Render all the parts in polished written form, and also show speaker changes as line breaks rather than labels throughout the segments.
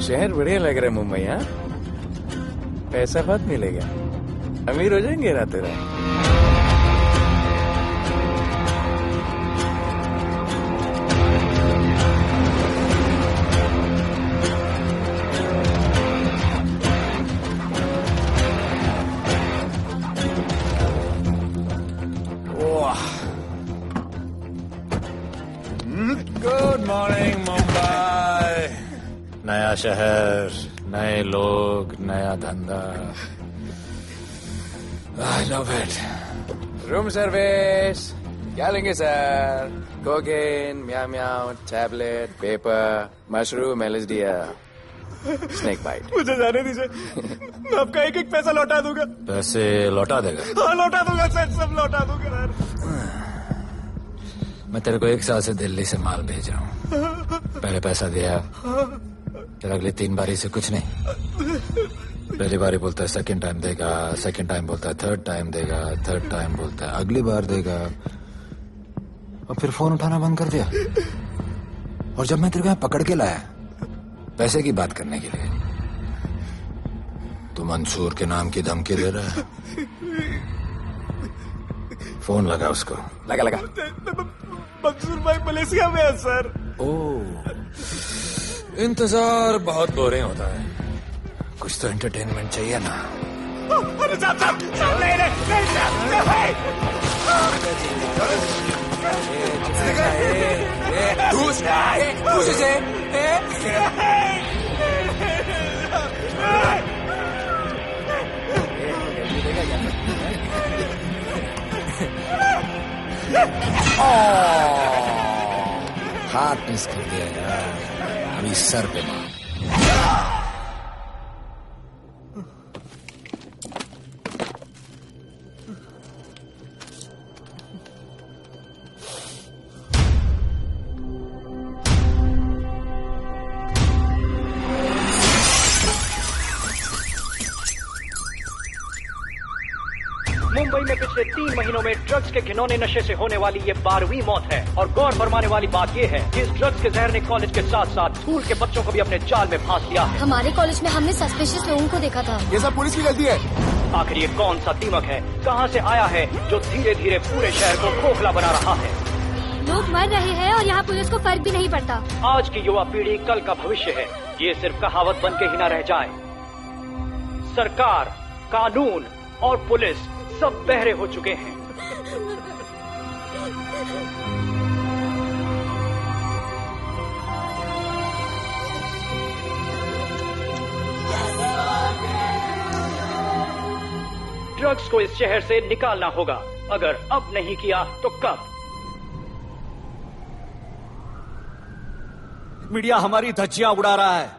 शहर बढ़िया लग रहा है मुंबई। हाँ, पैसा बहुत मिलेगा, अमीर हो जाएंगे रातों रात। Good morning Mumbai. नया शहर, नए लोग, नया धंधा। I love it. Room service क्या लेंगे sir? Cocaine, meow meow, tablet, paper, mushroom, LSD, snake bite.
मुझे जाने दीजिए, मैं आपका एक एक पैसा लौटा दूंगा।
पैसे लौटा देगा?
हाँ लौटा दूंगा सर, सब लौटा दूंगा सर।
मैं तेरे को 1 साल से दिल्ली से माल भेज रहा हूँ। पहले पैसा दिया, फिर अगली 3 बारी से कुछ नहीं। पहली बारी बोलता है सेकंड टाइम देगा, सेकंड टाइम बोलता है थर्ड टाइम देगा, थर्ड टाइम बोलता है अगली बार देगा, और फिर फोन उठाना बंद कर दिया। और जब मैं तेरे को यहाँ पकड़ के लाया पैसे की बात करने के लिए, तो मंसूर के नाम की धमकी दे रहा है। फोन लगा उसको। लगा लगा।
मंसूर भाई मलेशिया में है सर।
ओह, इंतजार बहुत बोरिंग होता है, कुछ तो एंटरटेनमेंट चाहिए ना।
अरे साहब
हाथ मिस कर दिया यार, अभी सर पे मार।
मुंबई में पिछले 3 महीनों में ड्रग्स के घिनौने नशे से होने वाली ये 12वीं मौत है। और गौर फरमाने वाली बात ये है कि इस ड्रग्स के जहर ने कॉलेज के साथ साथ स्कूल के बच्चों को भी अपने जाल में फांस लिया है।
हमारे कॉलेज में हमने सस्पिशियस लोगों को देखा था।
ये सब पुलिस की गलती है।
आखिर ये कौन सा दीमक है, कहां से आया है, जो धीरे धीरे पूरे शहर को खोखला बना रहा है?
लोग मर रहे हैं और यहाँ पुलिस को फर्क भी नहीं पड़ता।
आज की युवा पीढ़ी कल का भविष्य है, ये सिर्फ कहावत बन के ही न रह जाए। सरकार, कानून और पुलिस सब बहरे हो चुके हैं। ड्रग्स को इस शहर से निकालना होगा। अगर अब नहीं किया तो कब?
मीडिया हमारी धज्जियां उड़ा रहा है।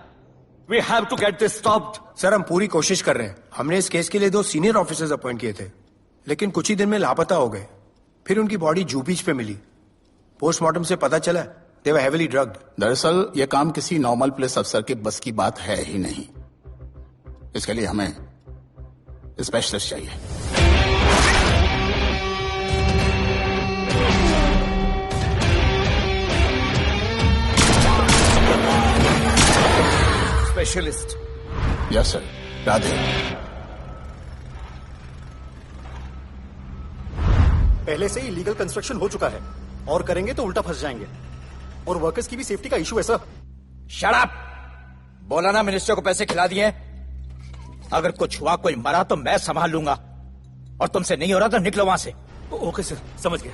We have to get this stopped.
Sir हम पूरी कोशिश कर रहे हैं। हमने इस केस के लिए 2 सीनियर ऑफिसर्स अपॉइंट किए थे, लेकिन कुछ ही दिन में लापता हो गए। फिर उनकी बॉडी जू बीच पे मिली। पोस्टमार्टम से पता चला दे वर हेवीली ड्रग्ड।
दरअसल यह काम किसी नॉर्मल पुलिस अफसर के बस की बात है ही नहीं। इसके लिए हमें स्पेशलिस्ट चाहिए।
स्पेशलिस्ट?
Yes sir. राधे।
पहले से ही लीगल कंस्ट्रक्शन हो चुका है, और करेंगे तो उल्टा फंस जाएंगे। और वर्कर्स की भी सेफ्टी का इशू है सर।
Shut up! बोला ना मिनिस्टर को पैसे खिला दिए। अगर कुछ हुआ, कोई मरा तो मैं संभाल लूंगा, और तुमसे नहीं हो रहा तो निकलो वहां से।
ओके सर, समझ गया।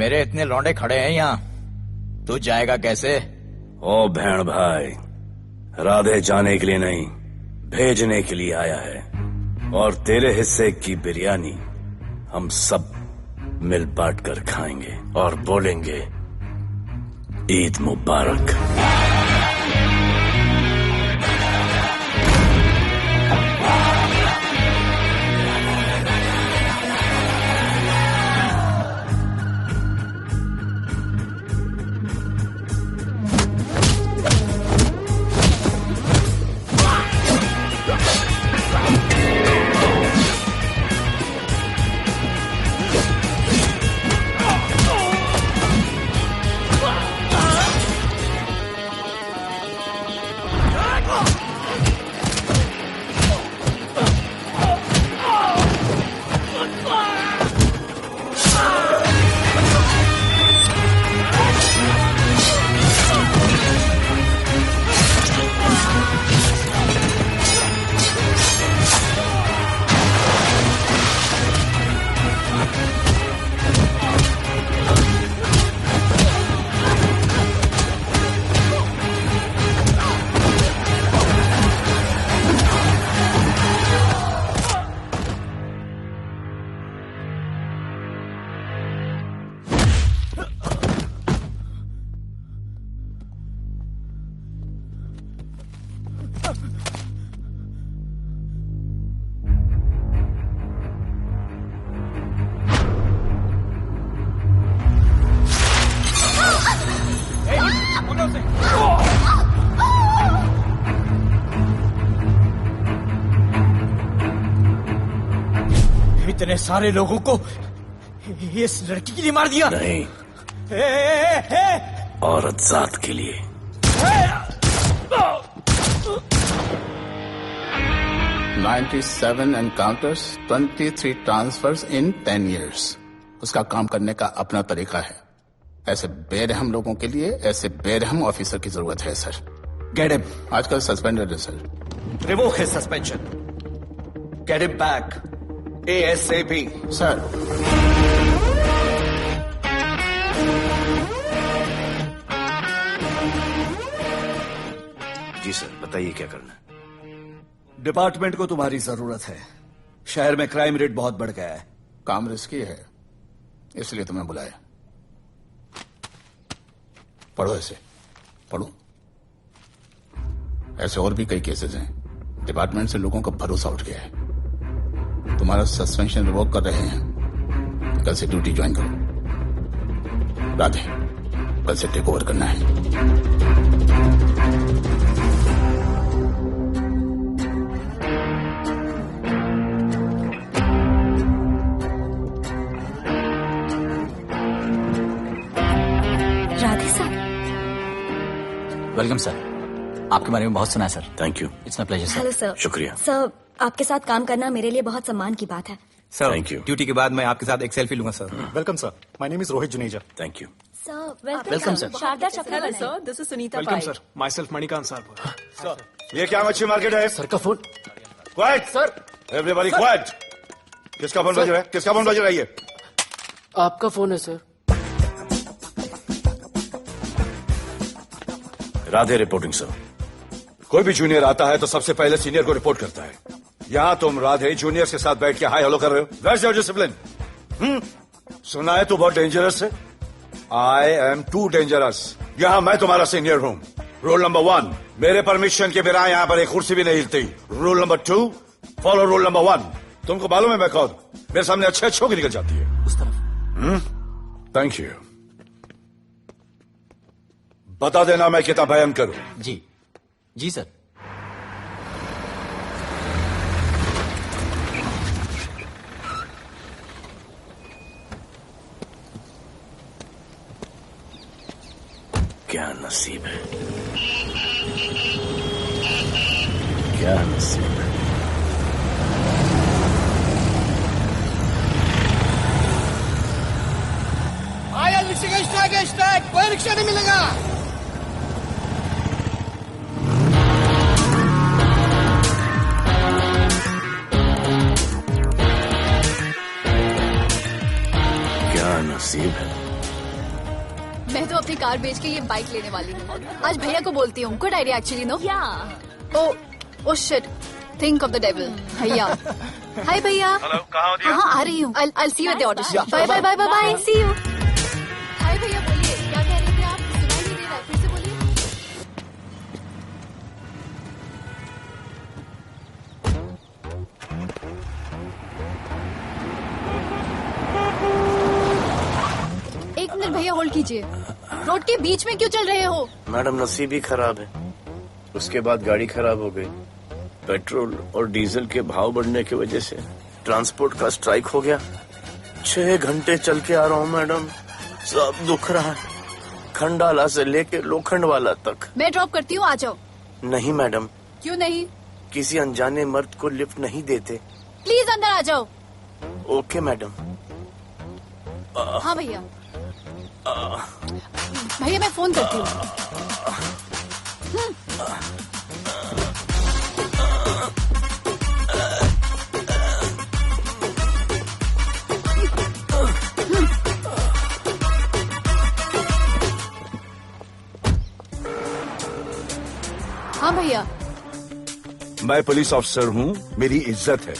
मेरे इतने लौंडे खड़े हैं यहाँ, तू जाएगा कैसे?
ओ बहन भाई, राधे जाने के लिए नहीं, भेजने के लिए आया है। और तेरे हिस्से की बिरयानी हम सब मिल बांट कर खाएंगे और बोलेंगे ईद मुबारक।
इतने सारे लोगों को इस लड़की के लिए मार दिया?
नहीं, औरत जात के लिए।
$97 encounters, 23 transfers in 10 years. उसका काम करने का अपना तरीका है। ऐसे बेरहम लोगों के लिए ऐसे बेरहम ऑफिसर की जरूरत है सर।
Get him.
आजकल सस्पेंडेड है sir.
Revoke his suspension. Get him back. ASAP.
Sir,
जी सर, बताइए क्या करना है।
डिपार्टमेंट को तुम्हारी जरूरत है। शहर में क्राइम रेट बहुत बढ़ गया है।
काम रिस्की है, इसलिए तुम्हें बुलाया। पढ़ो ऐसे, पढ़ो। ऐसे और भी कई केसेस हैं। डिपार्टमेंट से लोगों का भरोसा उठ गया है। तुम्हारा सस्पेंशन रिवोक कर रहे हैं। कल से ड्यूटी ज्वाइन करो। राधे, कल से टेक ओवर करना है।
राधे सर।
वेलकम सर, आपके बारे में बहुत सुना है sir.
Thank you.
It's my pleasure sir.
Hello sir.
शुक्रिया।
सर, आपके साथ काम करना मेरे लिए बहुत सम्मान की बात है।
Sir,
Thank you.
ड्यूटी के बाद मैं आपके साथ एक सेल्फी लूंगा sir.
Welcome sir, my name is Rohit Juneja.
Thank you.
Sir,
welcome sir.
Sharda Chakraborty.
This is Sunita
welcome
Pai.
Sir, myself Manikant sir.
ये क्या मच्छी मार्केट है?
सर का phone.
Quiet sir, everybody quiet. किसका फोन बज रहा है? किसका फोन बज रहा है ये?
आपका फोन है सर।
Radhe reporting sir. कोई भी जूनियर आता है तो सबसे पहले सीनियर को रिपोर्ट करता है। यहाँ तुम राधे जूनियर्स के साथ बैठ के हाई हेलो कर रहे हो। Where's your discipline? सुना है तू बहुत डेंजरस है। I am too dangerous. यहाँ मैं तुम्हारा सीनियर हूँ। रूल नंबर 1, मेरे परमिशन के बिना यहाँ पर एक कुर्सी भी नहीं हिलती। Rule number 2, follow rule number 1। तुमको मालूम है मैं कौन? मेरे सामने अच्छे अच्छों की निकल जाती है।
उस तरफ।
Thank you. बता देना मैं कितना भयंकर हूं।
जी जी सर।
क्या नसीब है, क्या नसीब है।
आया रिक्शा का स्ट्राइक, कोई रिक्शा नहीं मिलेगा।
क्या नसीब है।
कार बेच के ये बाइक लेने वाली हूँ। आज भैया को बोलती हूँ। Good idea actually, no? Oh shit, think of the devil. भैया, हाय भैया।
हेलो, कहाँ हो दिया?
हाँ, आ रही हूँ। I'll see you at the auto shop. Bye bye bye bye, see you। Hi भैया, बोलिए क्या कह रहे थे आप? सुनाई नहीं दे रहा, फिर से बोलिए। एक मिनट भैया, होल्ड कीजिए। रोड के बीच में क्यों चल रहे हो?
मैडम, नसीब ही खराब है। उसके बाद गाड़ी खराब हो गई। पेट्रोल और डीजल के भाव बढ़ने की वजह से ट्रांसपोर्ट का स्ट्राइक हो गया। 6 घंटे चल के आ रहा हूँ मैडम, सब दुख रहा है, खंडाला से लेके लोखंडवाला तक।
मैं ड्रॉप करती हूँ, आ जाओ।
नहीं मैडम।
क्यों नहीं?
किसी अनजाने मर्द को लिफ्ट नहीं देते।
प्लीज अंदर आ जाओ।
Okay madam.
हाँ भैया। भैया मैं फोन करती हूँ। हाँ भैया।
मैं पुलिस ऑफिसर हूँ, मेरी इज्जत है।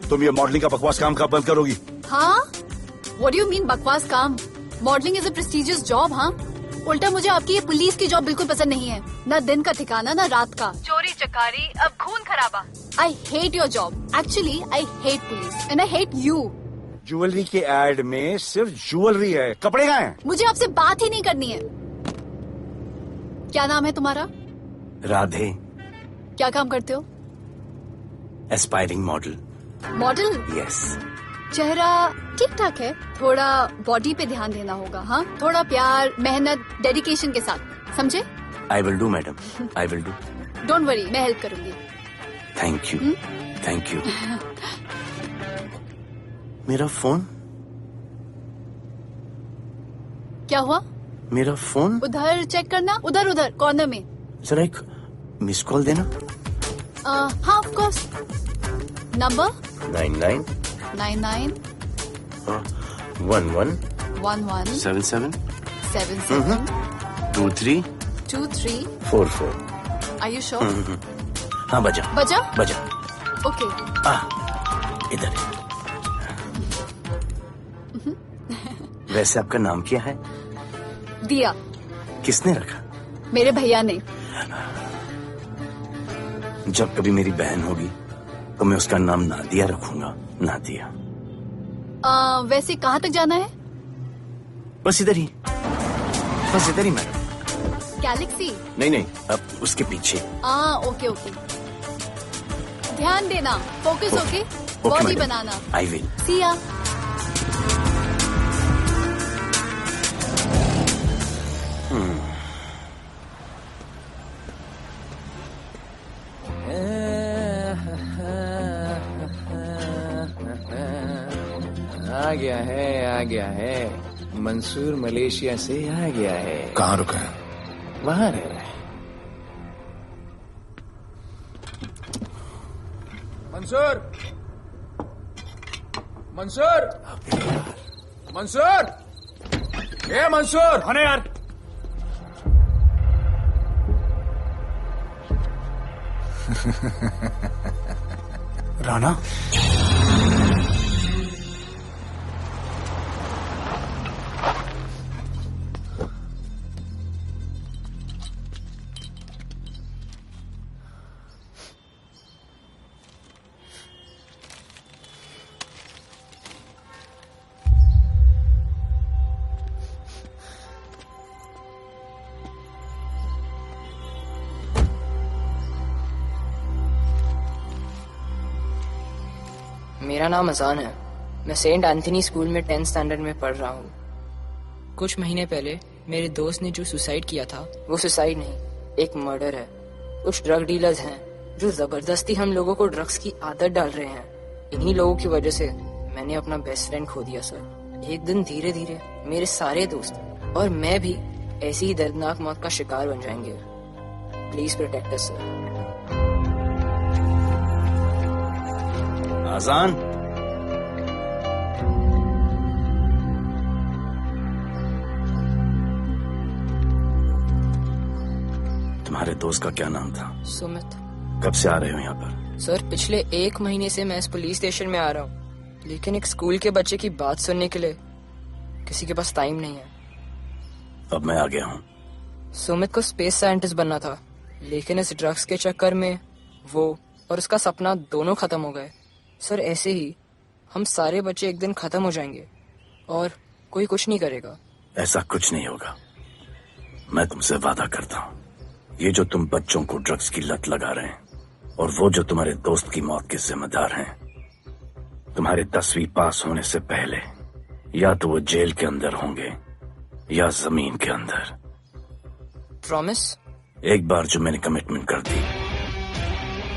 तुम ये मॉडलिंग का बकवास काम कब बंद करोगी?
हाँ? What do you mean बकवास काम? Modelling is a prestigious job. हाँ, उल्टा मुझे आपकी ये पुलिस की जॉब बिल्कुल पसंद नहीं है। ना दिन का ठिकाना, ना रात का। चोरी चकारी, अब खून खराबा। I hate your job. Actually I hate police and I hate you.
Jewellery के एड में सिर्फ ज्वेलरी है, कपड़े कहाँ हैं?
मुझे आपसे बात ही नहीं करनी है। क्या नाम है तुम्हारा?
राधे।
क्या काम करते हो?
Aspiring model.
मॉडल?
यस।
चेहरा ठीक ठाक है, थोड़ा बॉडी पे ध्यान देना होगा। हाँ, थोड़ा प्यार, मेहनत, डेडिकेशन के साथ, समझे?
I will do madam, I will do.
Don't worry, मैं हेल्प करूंगी।
Thank you, thank you. मेरा फोन?
क्या हुआ?
मेरा फोन?
उधर चेक करना, उधर उधर कॉर्नर में।
जरा एक मिस कॉल देना।
हाँ of course. Number
99
99
11
11
77
77
23
23
44।
Are you sure?
हाँ बजा
बजा
बजा।
ओके।
इधर। वैसे आपका नाम क्या है?
दिया।
किसने रखा?
मेरे भैया ने।
जब कभी मेरी बहन होगी तो मैं उसका नाम नादिया रखूंगा। नादिया।
वैसे कहाँ तक जाना है?
बस इधर ही, बस इधर ही मैडम।
गैलेक्सी?
नहीं, अब उसके पीछे।
Okay okay. ध्यान देना, फोकस ओके। बॉडी बनाना।
I will.
See ya.
आ गया है। मंसूर मलेशिया से आ गया है।
कहाँ रुका है?
वहाँ रह रहा है। मंसूर, मंसूर, मंसूर, ए मंसूर।
हाँ यार।
राणा,
मेरा नाम अजान है। मैं सेंट एंथनी स्कूल में 10th स्टैंडर्ड में पढ़ रहा हूँ। कुछ महीने पहले मेरे दोस्त ने जो सुसाइड किया था, वो सुसाइड नहीं, एक मर्डर है। कुछ ड्रग डीलर्स हैं जो जबरदस्ती हम लोगों को ड्रग्स की आदत डाल रहे हैं। इन्हीं लोगों की वजह से मैंने अपना बेस्ट फ्रेंड खो दिया सर। एक दिन धीरे धीरे मेरे सारे दोस्त और मैं भी ऐसी ही दर्दनाक मौत का शिकार बन जाएंगे। Please protect us sir.
Azaan, तुम्हारे दोस्त का क्या नाम था?
सुमित।
कब से आ रहे हो यहाँ पर?
सर पिछले 1 महीने से मैं इस पुलिस स्टेशन में आ रहा हूँ, लेकिन एक स्कूल के बच्चे की बात सुनने के लिए किसी के पास टाइम नहीं है।
अब मैं आ गया हूँ।
सुमित को स्पेस साइंटिस्ट बनना था, लेकिन इस ड्रग्स के चक्कर में वो और उसका सपना दोनों खत्म हो गए। सर ऐसे ही हम सारे बच्चे एक दिन खत्म हो जाएंगे और कोई कुछ नहीं करेगा।
ऐसा कुछ नहीं होगा, मैं तुमसे वादा करता हूँ। ये जो तुम बच्चों को ड्रग्स की लत लगा रहे हैं और वो जो तुम्हारे दोस्त की मौत के जिम्मेदार हैं, तुम्हारे 10वीं पास होने से पहले या तो वो जेल के अंदर होंगे या जमीन के अंदर।
प्रॉमिस?
एक बार जो मैंने कमिटमेंट कर दी,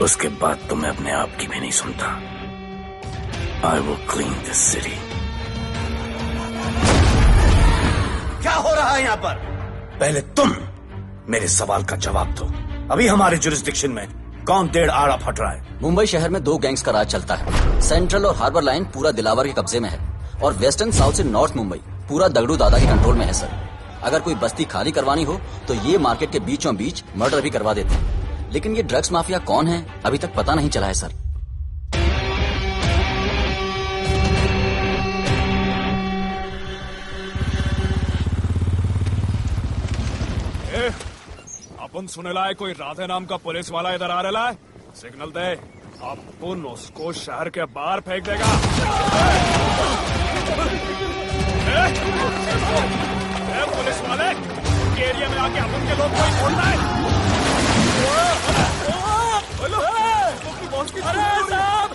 उसके बाद तो मैं अपने आप की भी नहीं सुनता। I will clean this city. क्या हो रहा है यहाँ पर? पहले तुम मेरे सवाल का जवाब दो। अभी हमारे जुरिस्डिक्शन में कौन डेढ़ आड़ा फट रहा है?
मुंबई शहर में 2 गैंग्स का राज चलता है। सेंट्रल और हार्बर लाइन पूरा दिलावर के कब्जे में है और वेस्टर्न साउथ से नॉर्थ मुंबई पूरा दगड़ू दादा के कंट्रोल में है सर। अगर कोई बस्ती खाली करवानी हो तो ये मार्केट के बीचों बीच मर्डर भी करवा देते हैं, लेकिन ये ड्रग्स माफिया कौन है अभी तक पता नहीं चला है सर।
अपन सुनेला है कोई राधे नाम का पुलिस वाला इधर आ रहा है। सिग्नल दे, अपन उसको शहर के बाहर फेंक देगा। पुलिस वाले एरिया में आके अपन के लोग कोई बोलता है।
अरे साहब,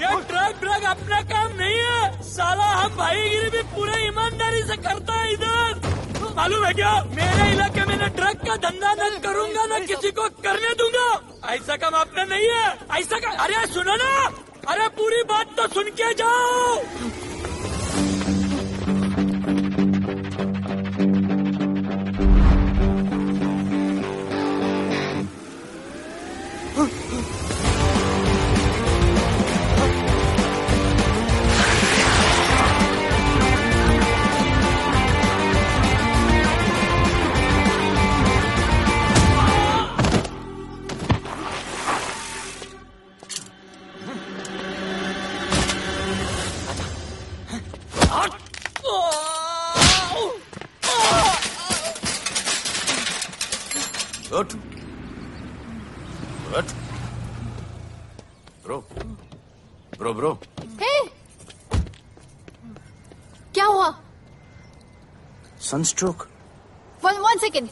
ये ड्रग अपना काम नहीं है साला। हम भाईगिरी भी पूरे ईमानदारी से करता है इधर, मालूम है क्या? मेरे इलाके में न ड्रग का धंधा न करूंगा न किसी को करने दूंगा। ऐसा काम अपना नहीं है। ऐसा का अरे सुनो ना, अरे पूरी बात तो सुन के जाओ।
ब्रो
क्या हुआ?
सनस्ट्रोक।
One second.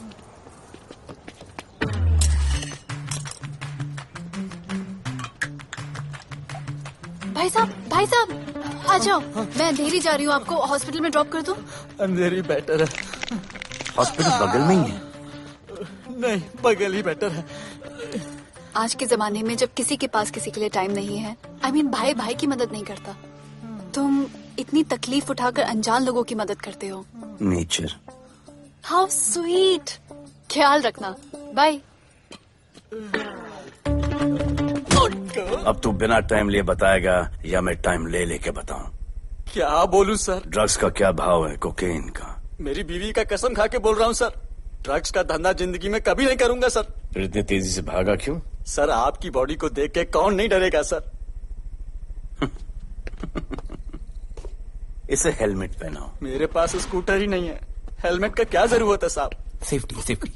भाई साहब आ जाओ। मैं अंधेरी जा रही हूँ, आपको हॉस्पिटल में ड्रॉप कर दूं?
अंधेरी बेटर है।
हॉस्पिटल बगल में ही है?
नहीं, बगल ही बेटर है।
आज के जमाने में जब किसी के पास किसी के लिए टाइम नहीं है, भाई भाई की मदद नहीं करता, तुम इतनी तकलीफ उठाकर अनजान लोगों की मदद करते हो।
नेचर।
How sweet. ख्याल रखना, बाय।
अब तू बिना टाइम लिए बताएगा या मैं टाइम ले लेके बताऊं?
क्या बोलूं सर?
ड्रग्स का क्या भाव है कोकेन का?
मेरी बीवी का कसम खा के बोल रहा हूँ सर, ड्रग्स का धंधा जिंदगी में कभी नहीं करूंगा सर।
फिर इतनी तेजी से भागा क्यों?
सर आपकी बॉडी को देख के कौन नहीं डरेगा सर।
इसे हेलमेट पहनाओ।
मेरे पास स्कूटर ही नहीं है, हेलमेट का क्या जरूरत है साहब?
Safety safety.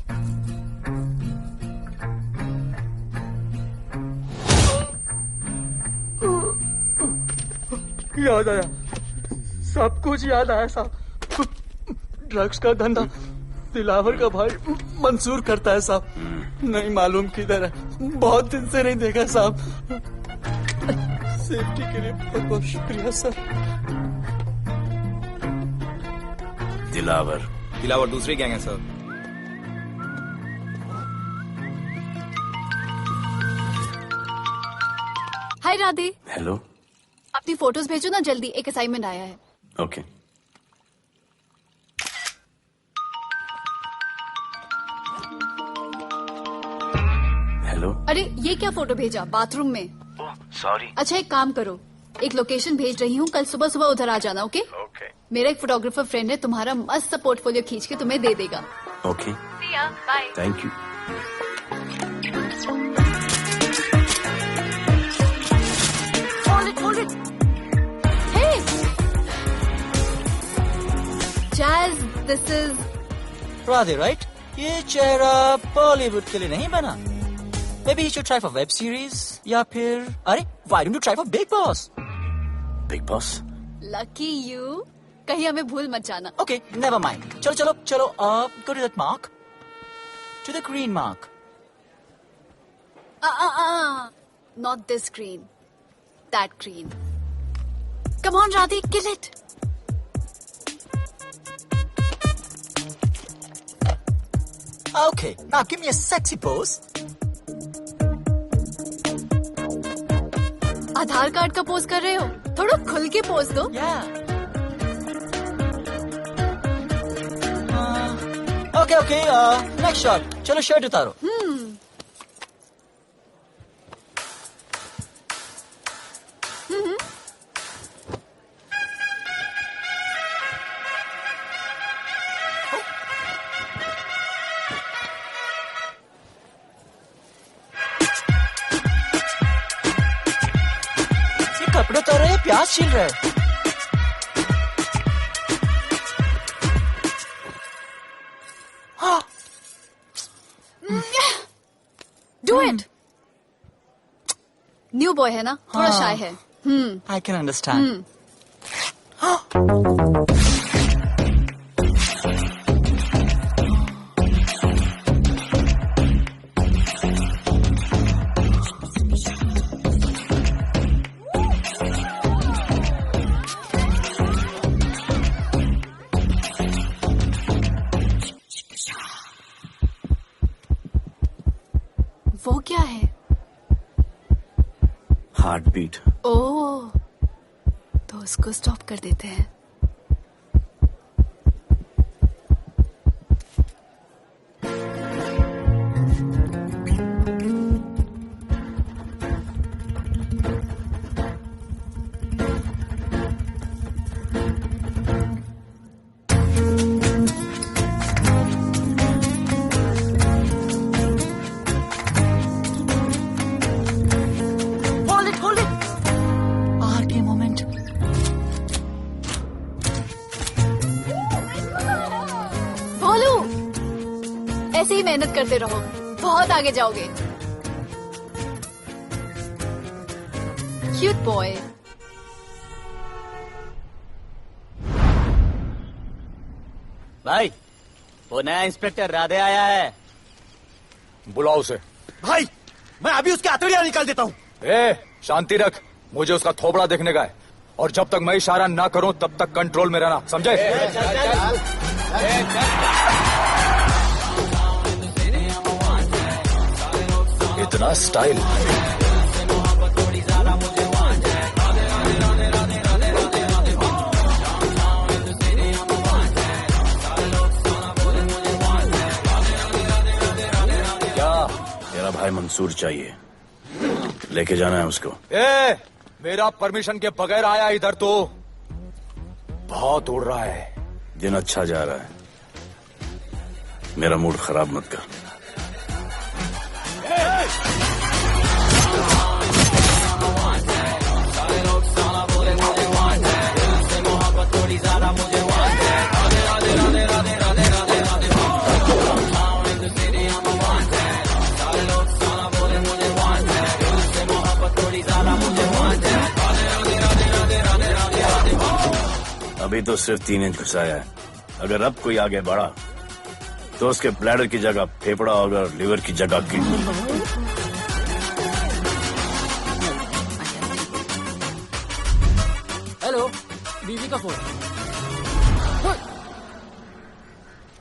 याद आया, सब कुछ याद आया साहब। ड्रग्स का धंधा दिलावर का भाई मंसूर करता है साहब। नहीं मालूम किधर है, बहुत दिन से नहीं देखा साहब। सेफ्टी के लिए बहुत बहुत शुक्रिया सर।
दिलावर
दूसरी गैंग है सर।
हाय राधे।
हेलो।
अपनी फोटोज भेजो ना जल्दी, एक असाइनमेंट आया है।
ओके। हेलो।
अरे ये क्या फोटो भेजा बाथरूम में?
सॉरी।
अच्छा एक काम करो, एक लोकेशन भेज रही हूँ, कल सुबह सुबह उधर आ जाना। ओके? मेरा एक फोटोग्राफर फ्रेंड है, तुम्हारा मस्त सा पोर्टफोलियो खींच के तुम्हें दे देगा।
Okay.
Bye.
Thank you.
This is
Radhe, right? ये चेहरा बॉलीवुड के लिए नहीं बना. Maybe he should try for web series या फिर अरे why don't you try for Big Boss?
Big Boss?
Lucky you. कहीं हमें भूल मत जाना.
Okay, never mind. चलो. Go to that mark. To the green mark.
Not this green. That green. Come on, Radhi, kill it.
Okay, now give me a sexy pose.
Aadhaar card का pose कर रहे हो? थोड़ा खुल के pose दो.
Okay, next shot. चलो shirt उतारो. ये कपड़े उतार रहे हैं, प्याज छील रहे हैं.
Do it. न्यू बॉय है ना, थोड़ा शाय है.
I can understand.
वो क्या है?
Heart beat.
ओह, तो उसको स्टॉप कर देते हैं. ऐसे ही मेहनत करते रहो, बहुत आगे जाओगे. Cute boy.
भाई, वो नया इंस्पेक्टर राधे आया है.
बुलाओ उसे.
भाई, मैं अभी उसके हथेलियां निकाल देता हूँ.
शांति रख, मुझे उसका थोबड़ा देखने का है. और जब तक मैं इशारा ना करूं तब तक कंट्रोल में रहना, समझे? इतना स्टाइल.
क्या? मेरा भाई मंसूर चाहिए, लेके जाना है उसको.
मेरा परमिशन के बगैर आया इधर तो. बहुत उड़ रहा है.
दिन अच्छा जा रहा है, मेरा मूड खराब मत कर. अभी तो सिर्फ 3 इंच घुसाया है. अगर अब कोई आगे बढ़ा तो उसके ब्लैडर की जगह फेफड़ा होगा और लिवर की जगह किडनी.
हेलो, बीवी का फोन.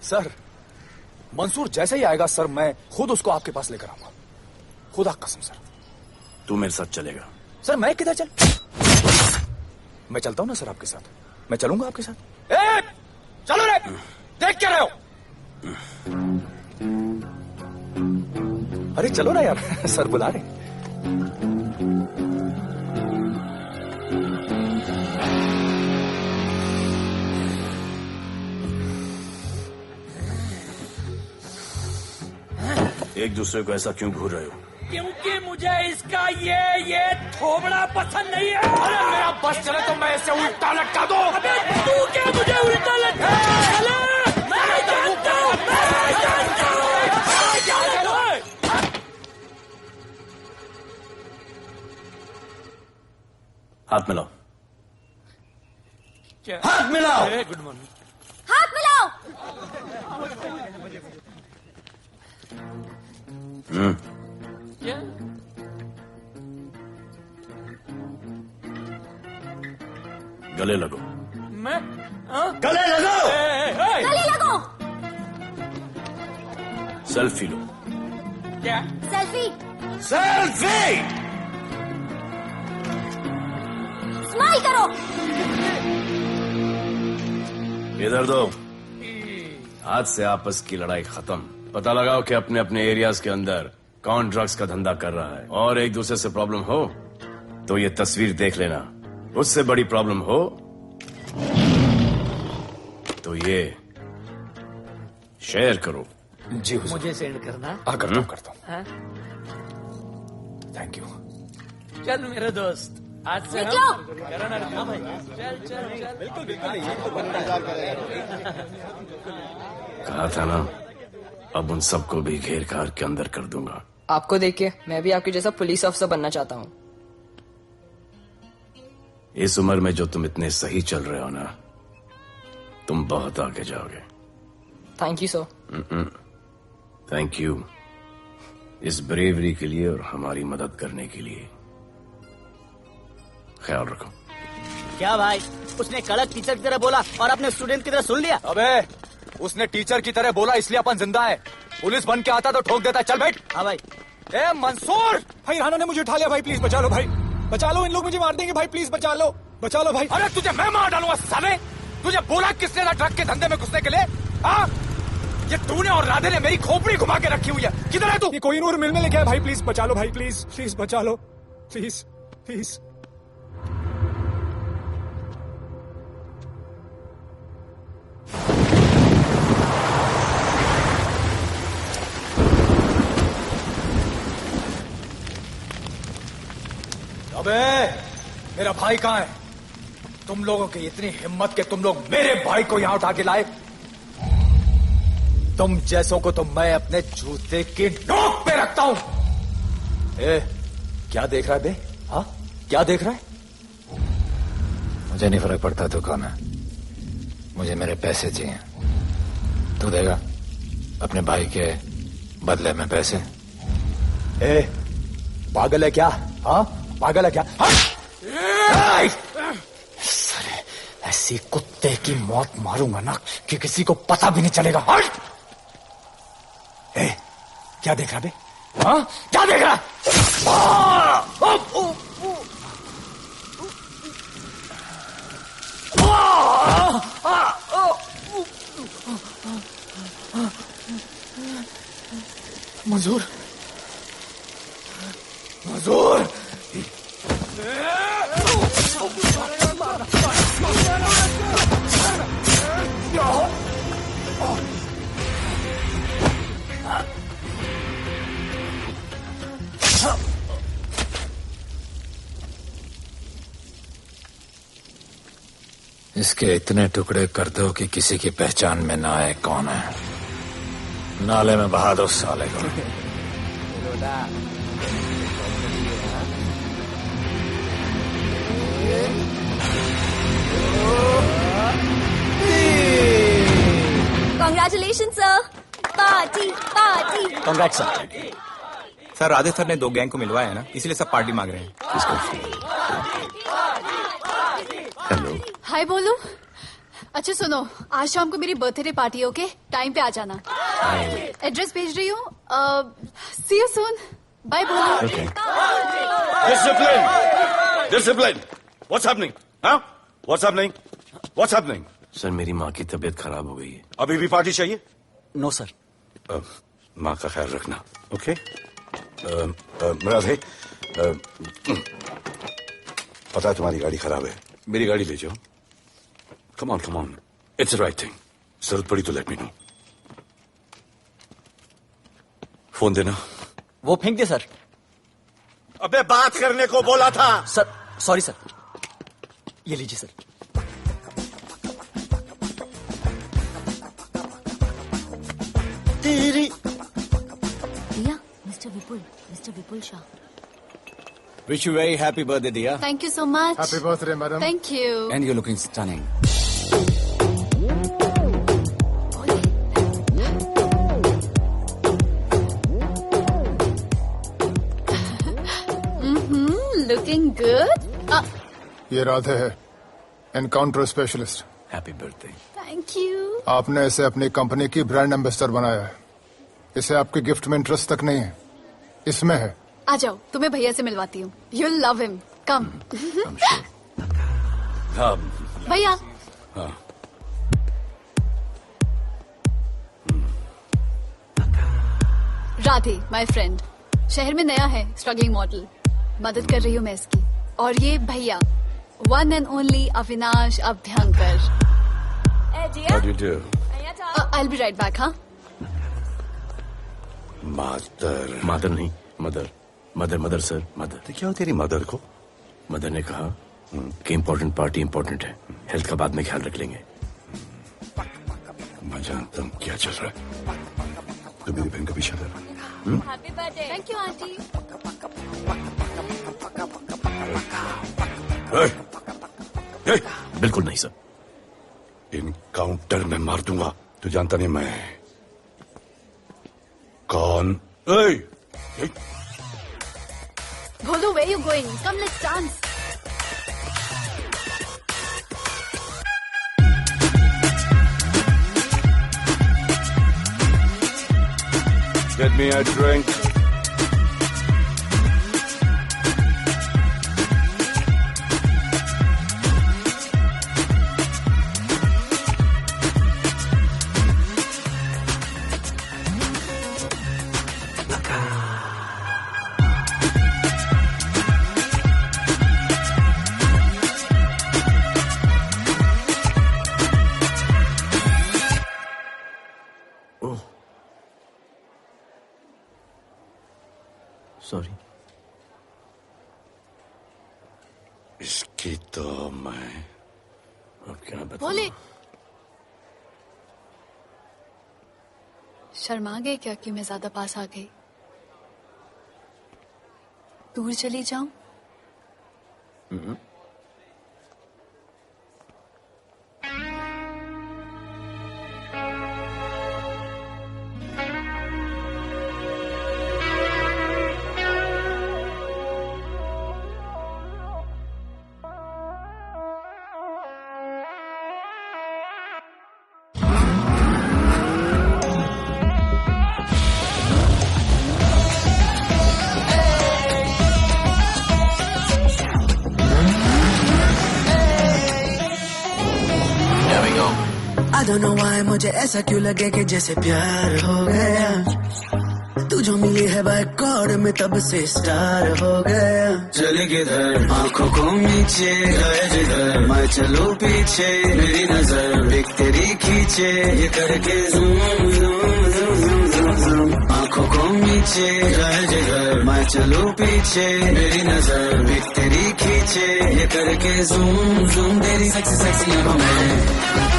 सर, मंसूर जैसे ही आएगा सर, मैं खुद उसको आपके पास लेकर आऊंगा. खुदा कसम सर.
तू मेरे साथ चलेगा?
सर मैं किधर चल? मैं चलता हूं ना सर आपके साथ. मैं चलूंगा आपके साथ. चलो रे, देख क्या रहे हो? अरे चलो ना यार, सर बुला रहे.
एक दूसरे को ऐसा क्यों घूर रहे हो?
क्योंकि मुझे इसका ये थोबड़ा पसंद नहीं है.
अरे मेरा बस चले तो मैं इसे उल्टा लटका दो.
अबे तू क्या मुझे उल्टा लटका?
हाथ मिलाओ।
क्या?
हाथ मिलाओ।
Good morning.
हाथ मिलाओ।
क्या?
गले लगो।
मैं? हाँ?
गले लगो।
गले लगो।
सेल्फी लो।
क्या?
सेल्फी।
सेल्फी।
स्माइल करो।
इधर दो। आज से आपस की लड़ाई खत्म। पता लगाओ कि अपने अपने एरियाज के अंदर कौन ड्रग्स का धंधा कर रहा है, और एक दूसरे से प्रॉब्लम हो तो ये तस्वीर देख लेना। उससे बड़ी प्रॉब्लम हो तो ये शेयर करो।
जी हुजूर।
मुझे सेंड करना।
करता हूँ।
हाँ?
Thank you.
चल मेरे दोस्त, आज से
निकलो।
हाँ भाई, चल चल चल। बिल्कुल
कहा था ना, अब उन सबको भी घेर कार के अंदर कर दूंगा।
आपको देख के मैं भी आपके जैसा पुलिस ऑफिसर बनना चाहता हूँ।
इस उम्र में जो तुम इतने सही चल रहे हो ना, तुम बहुत आगे जाओगे।
Thank you sir.
Thank you इस ब्रेवरी के लिए और हमारी मदद करने के लिए। ख्याल रखो।
क्या भाई, उसने कड़क टीचर की तरह बोला और अपने स्टूडेंट की तरह सुन लिया?
अबे उसने टीचर की तरह बोला इसलिए अपन जिंदा है। पुलिस बन के आता तो ठोक देता। चल बैठ।
हाँ भाई।
ए मंसूर,
भाई राना ने मुझे उठा लिया। भाई प्लीज बचा लो। भाई बचा लो, इन लोग मुझे मार देंगे। भाई प्लीज बचा लो, बचा लो भाई।
अरे तुझे मैं मार डालूंगा साले। तुझे बोला किसने था ड्रग के धंधे में घुसने के लिए? हाँ, ये तूने और राधे ने मेरी खोपड़ी घुमा के रखी हुई है। किधर है तू?
ये कोई नूर मिल में लेके आया। भाई प्लीज बचा लो। भाई प्लीज प्लीज बचा लो, प्लीज प्लीज।
अबे मेरा भाई कहाँ है? तुम लोगों की इतनी हिम्मत कि तुम लोग मेरे भाई को यहाँ उठा के लाए। तुम जैसों को तो मैं अपने जूते की नोक पे रखता हूँ। ए, क्या देख रहा है बे? हाँ, क्या देख रहा है? मुझे नहीं फर्क पड़ता तू कौन है। मुझे मेरे पैसे चाहिए। तू देगा अपने भाई के बदले में पैसे? ए, पागल है क्या? हाँ, पागल है क्या? हाँ? ऐसी कुत्ते की मौत मारूंगा ना कि किसी को पता भी नहीं चलेगा। हट! ए, क्या देख रहा बे? हाँ? क्या देख रहा? मंजूर, मंजूर। इसके इतने टुकड़े कर दो कि किसी की पहचान में ना आए कौन है। नाले में बहा दो साले को।
Congratulations, sir. Party party.
Congrats sir. Sir Radhe sir ने 2 गैंग को मिलवाया है ना, इसलिए सब पार्टी मांग रहे हैं।
हेलो।
हाय बोलो। अच्छा सुनो, आज शाम को मेरी बर्थडे पार्टी, ओके? टाइम पे आ जाना। एड्रेस भेज रही हूँ। See you soon. बाय बोलो।
Discipline, discipline. What's happening? हाँ, what's happening? What's happening?
Sir मेरी माँ की तबीयत खराब हो गई है।
अभी भी पार्टी चाहिए?
No sir.
माँ का ख्याल रखना, ओके? राधे, पता है तुम्हारी गाड़ी खराब है, मेरी गाड़ी ले जाओ। Come on, come on, it's the right thing. जरूरत पड़ी तो लेट मी नो। फोन देना।
वो फेंक दे सर।
अबे बात करने को बोला था।
Sir sorry sir. ये लीजिए sir.
Riya, mister Vipul Shah.
Wish you very happy birthday, dear.
Thank you so much.
Happy birthday, madam.
Thank you.
And you're looking stunning.
Looking good.
ये राधे है, encounter specialist.
Happy birthday.
Thank you.
आपने इसे अपनी company की brand ambassador बनाया है। इसे आपके गिफ्ट में इंटरेस्ट तक नहीं है, इसमें है।
आ जाओ, तुम्हें भैया से मिलवाती हूँ। You'll love him. Come. भैया। राधे, my friend, शहर में नया है, स्ट्रगलिंग मॉडल। मदद कर रही हूँ मैं इसकी। और ये भैया, one and only Avinash Abhyankar.
How do you do?
I'll be right back, हाँ?
मादर नहीं, मदर सर, मदर।
तो क्या हो तेरी मदर को?
मदर ने कहा कि इम्पोर्टेंट पार्टी इम्पोर्टेंट है, हेल्थ का बाद में ख्याल रख लेंगे।
मैं जानता हूँ क्या चल रहा है। तो मेरी बहन का पीछा कर।
Happy birthday. Thank you, aunty.
बिल्कुल नहीं सर।
इनकाउंटर में मार दूंगा। तू जानता नहीं मैं कौन?
Bolo, where you going? Come, let's dance.
Get me a drink.
Sorry.
इसकी तो मैं
अब क्या बताऊं?
बोले। शर्मा गए क्या कि मैं ज्यादा पास आ गई? दूर चली जाऊं?
I don't know why मुझे ऐसा क्यों लगे कि जैसे प्यार हो गया। तू जो मिली है बाय गॉड में तब से स्टार हो गया। चले किधर आंखों को नीचे गए जिधर, मैं चलूं पीछे मेरी नजर एक तेरी खींचे, ये करके zoom zoom zoom zoom zoom. आंखों को नीचे गए जिधर, मैं चलूं पीछे मेरी नजर एक तेरी खींचे, ये करके ज़ूम ज़ूम तेरी सेक्सी सेक्सी आंखों में।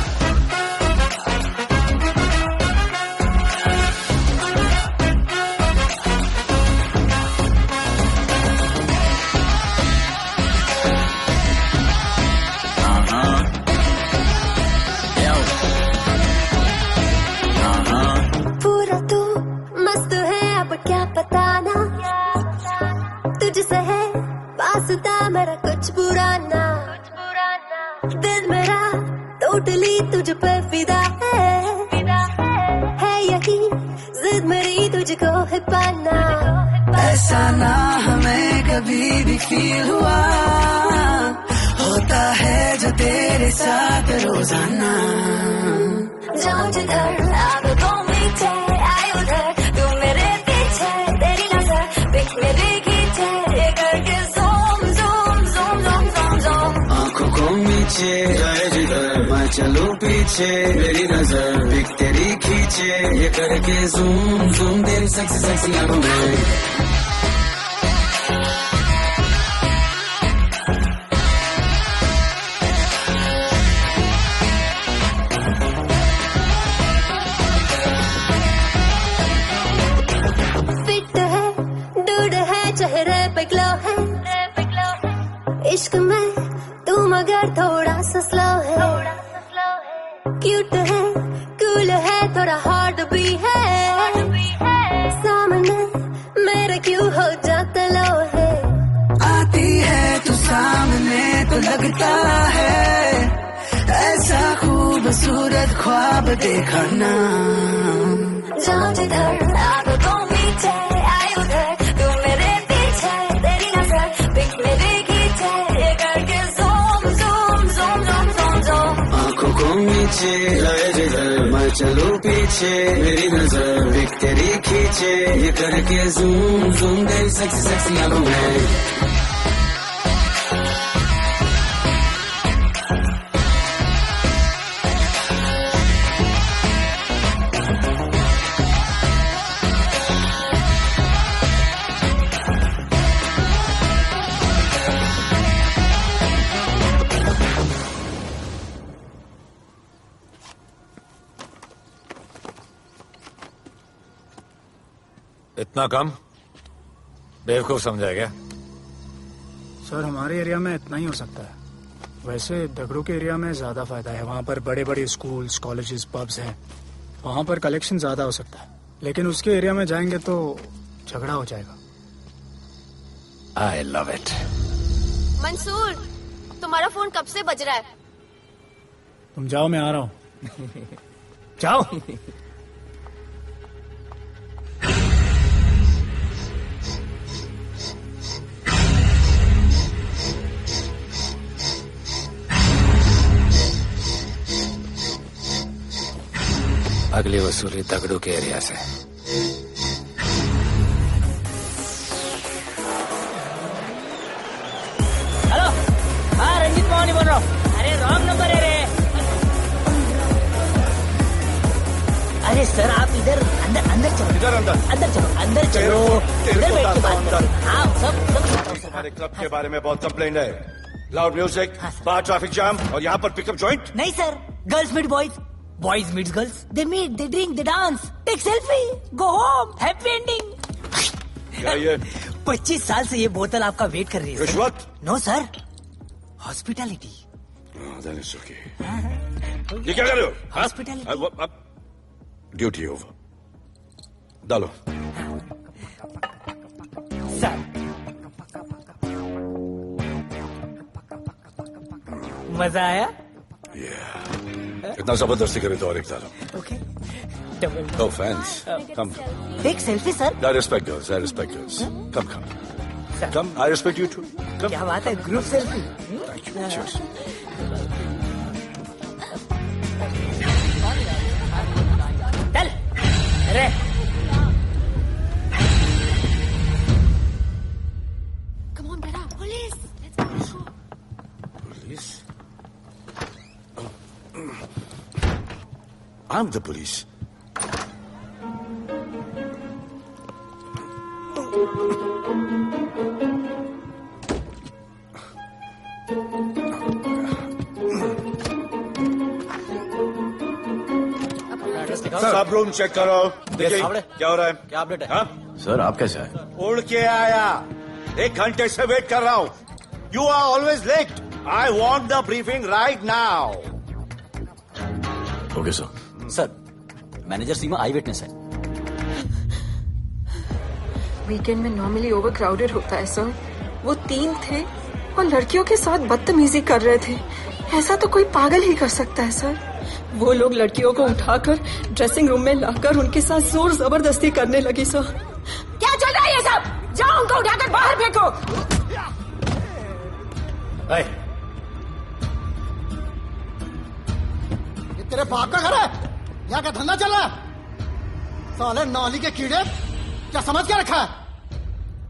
मेरा कुछ बुरा ना, दिल मेरा टोटली तुझ पे फिदा है यही जिद मेरी तुझको है पाना।
ऐसा ना हमें कभी भी फील हुआ, होता है जो तेरे साथ रोजाना।
जाऊं जिधर आंखों मीठे आए उधर, तू मेरे पीछे तेरी नजर पिक मेरी खींचे, ये करके
नीचे जाए जिधर, मैं चलूं पीछे मेरी नजर एक तेरी खींचे, ये करके ज़ूम ज़ूम तेरी सेक्सी सेक्सी आंखों में।
फिट है, दूर है, चेहरे पे ग्लो है, इश्क में तू मगर थोड़ा सा स्लो है, क्यूट है, कूल है, थोड़ा हॉट भी है, सामने मेरे क्यों हो जाता लो है।
आती है तू सामने तो लगता है ऐसा खूबसूरत ख्वाब देखा ना।
जाऊं जिधर आगे को मीठे आए उधर, तू मेरे पीछे तेरी नजर पिक मेरे खींचे, ये करके zoom zoom zoom zoom zoom zoom.
आंखों को नीचे लाए जिधर मैं चलूं पीछे, मेरी नजर पिक तेरी खींचे, ये करके ज़ूम ज़ूम तेरी सेक्सी सेक्सी आंखों में।
इतना कम बेवकूफ समझा क्या?
सर हमारे एरिया में इतना ही हो सकता है, वैसे दगड़ू के एरिया में ज्यादा फायदा है। वहाँ पर बड़े बड़े स्कूल्स, कॉलेजेस, पब्स हैं, वहाँ पर कलेक्शन ज्यादा हो सकता है। लेकिन उसके एरिया में जाएंगे तो झगड़ा हो जाएगा।
I love it.
मंसूर, तुम्हारा फोन कब से बज रहा है?
तुम जाओ, मैं आ रहा हूँ। जाओ।
अगली वसूली दगड़ू के एरिया से।
हेलो, हाँ रंजीत मोहनी बोल रहा हूँ। अरे रॉन्ग नंबर है रे। अरे सर आप इधर अंदर अंदर चलो,
इधर
अंदर चलो, अंदर चलो, इधर बैठ के बात करो। हाँ सब
हमारे क्लब के बारे में बहुत कंप्लेंट है। लाउड म्यूजिक, बाहर ट्रैफिक जाम और यहाँ पर पिकअप जॉइंट।
नहीं sir, girls meet boys, boys meet girls, they meet, they drink, they dance, take selfie, go home, happy ending.
क्या ये
25 साल से ये बोतल आपका वेट कर रही है।
रिश्वत?
No sir, hospitality.
ये क्या कर रहे हो?
हॉस्पिटैलिटी।
ड्यूटी ओवर, डालो।
सर मजा आया?
इतना जबरदस्ती करे तो और एक डालो।
Okay.
No offense. Come.
Take selfie, sir.
I respect yours. I respect yours. Come. Come. I respect you too. Come.
क्या बात है, group selfie.
Thank you. Cheers.
चल। अरे।
Come on, बेटा, police. Let's go.
Police? I'm the police. सब room check करो। देखिए क्या हो रहा है।
क्या अपडेट है?
हाँ?
सर आप कैसे आए?
उड़ के आया, 1 घंटे से वेट कर रहा हूँ। You are always late. I want the briefing right now.
Okay sir.
Sir manager Seema eyewitness है।
वीकेंड में नॉर्मली ओवर क्राउडेड होता है सर। वो 3 थे और लड़कियों के साथ बदतमीजी कर रहे थे। ऐसा तो कोई पागल ही कर सकता है सर। वो लोग लड़कियों को उठाकर ड्रेसिंग रूम में लाकर उनके साथ जोर जबरदस्ती करने लगी सर।
क्या चल रहा है ये सब? जाओ उनको उठाकर बाहर फेंको।
ये तेरे बाप का घर है? यहाँ का धंधा चल रहा है? साले नाली के कीड़े, क्या समझ के रखा है?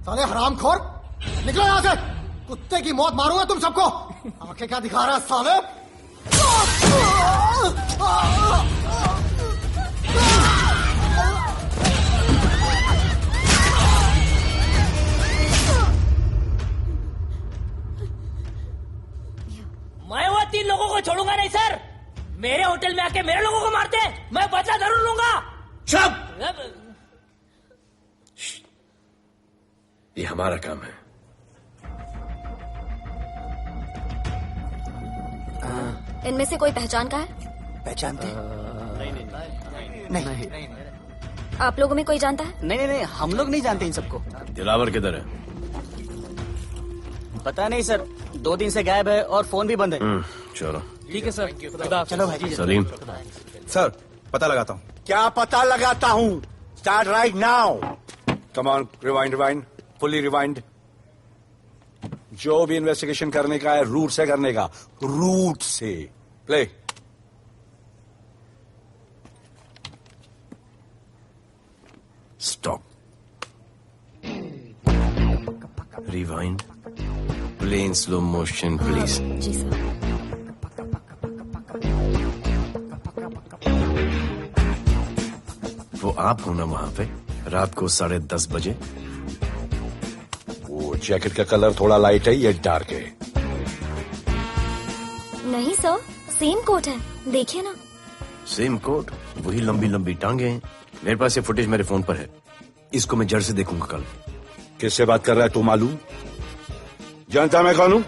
साले हरामखोर, निकलो यहाँ से। कुत्ते की मौत मारूंगा तुम सबको। आंखें क्या दिखा रहा है साले?
मैं वो 3 लोगों को छोड़ूंगा नहीं सर। मेरे होटल में आके मेरे लोगों को मारते हैं, मैं बदला जरूर लूंगा।
चुप। ये हमारा काम है।
इनमें से कोई पहचान का है?
पहचानते हैं? नहीं।
आप लोगों में कोई जानता है?
नहीं, हम लोग नहीं जानते इन सबको।
दिलावर किधर है?
पता नहीं सर, 2 दिन से गायब है और फोन भी बंद है।
चलो
ठीक है सर, चलो भाई।
सलीम
सर, पता लगाता हूँ।
क्या पता लगाता हूँ? Start right now. Come on, rewind, fully rewind. जो भी इन्वेस्टिगेशन करने का है रूट से करने का, रूट से। Play.
Stop. Rewind. Play in slow motion please.
जी सर।
वो आप हो ना वहां पे रात को 10:30 बजे?
वो जैकेट का कलर थोड़ा लाइट है, ये डार्क है।
नहीं सर, सेम कोट है, देखिए ना।
सेम कोट, वही लंबी लंबी टांगे हैं। मेरे पास ये फुटेज मेरे फोन पर है, इसको मैं जड़ से देखूंगा कल।
किससे बात कर रहा है तू मालूम? जानता मैं कौन हूं?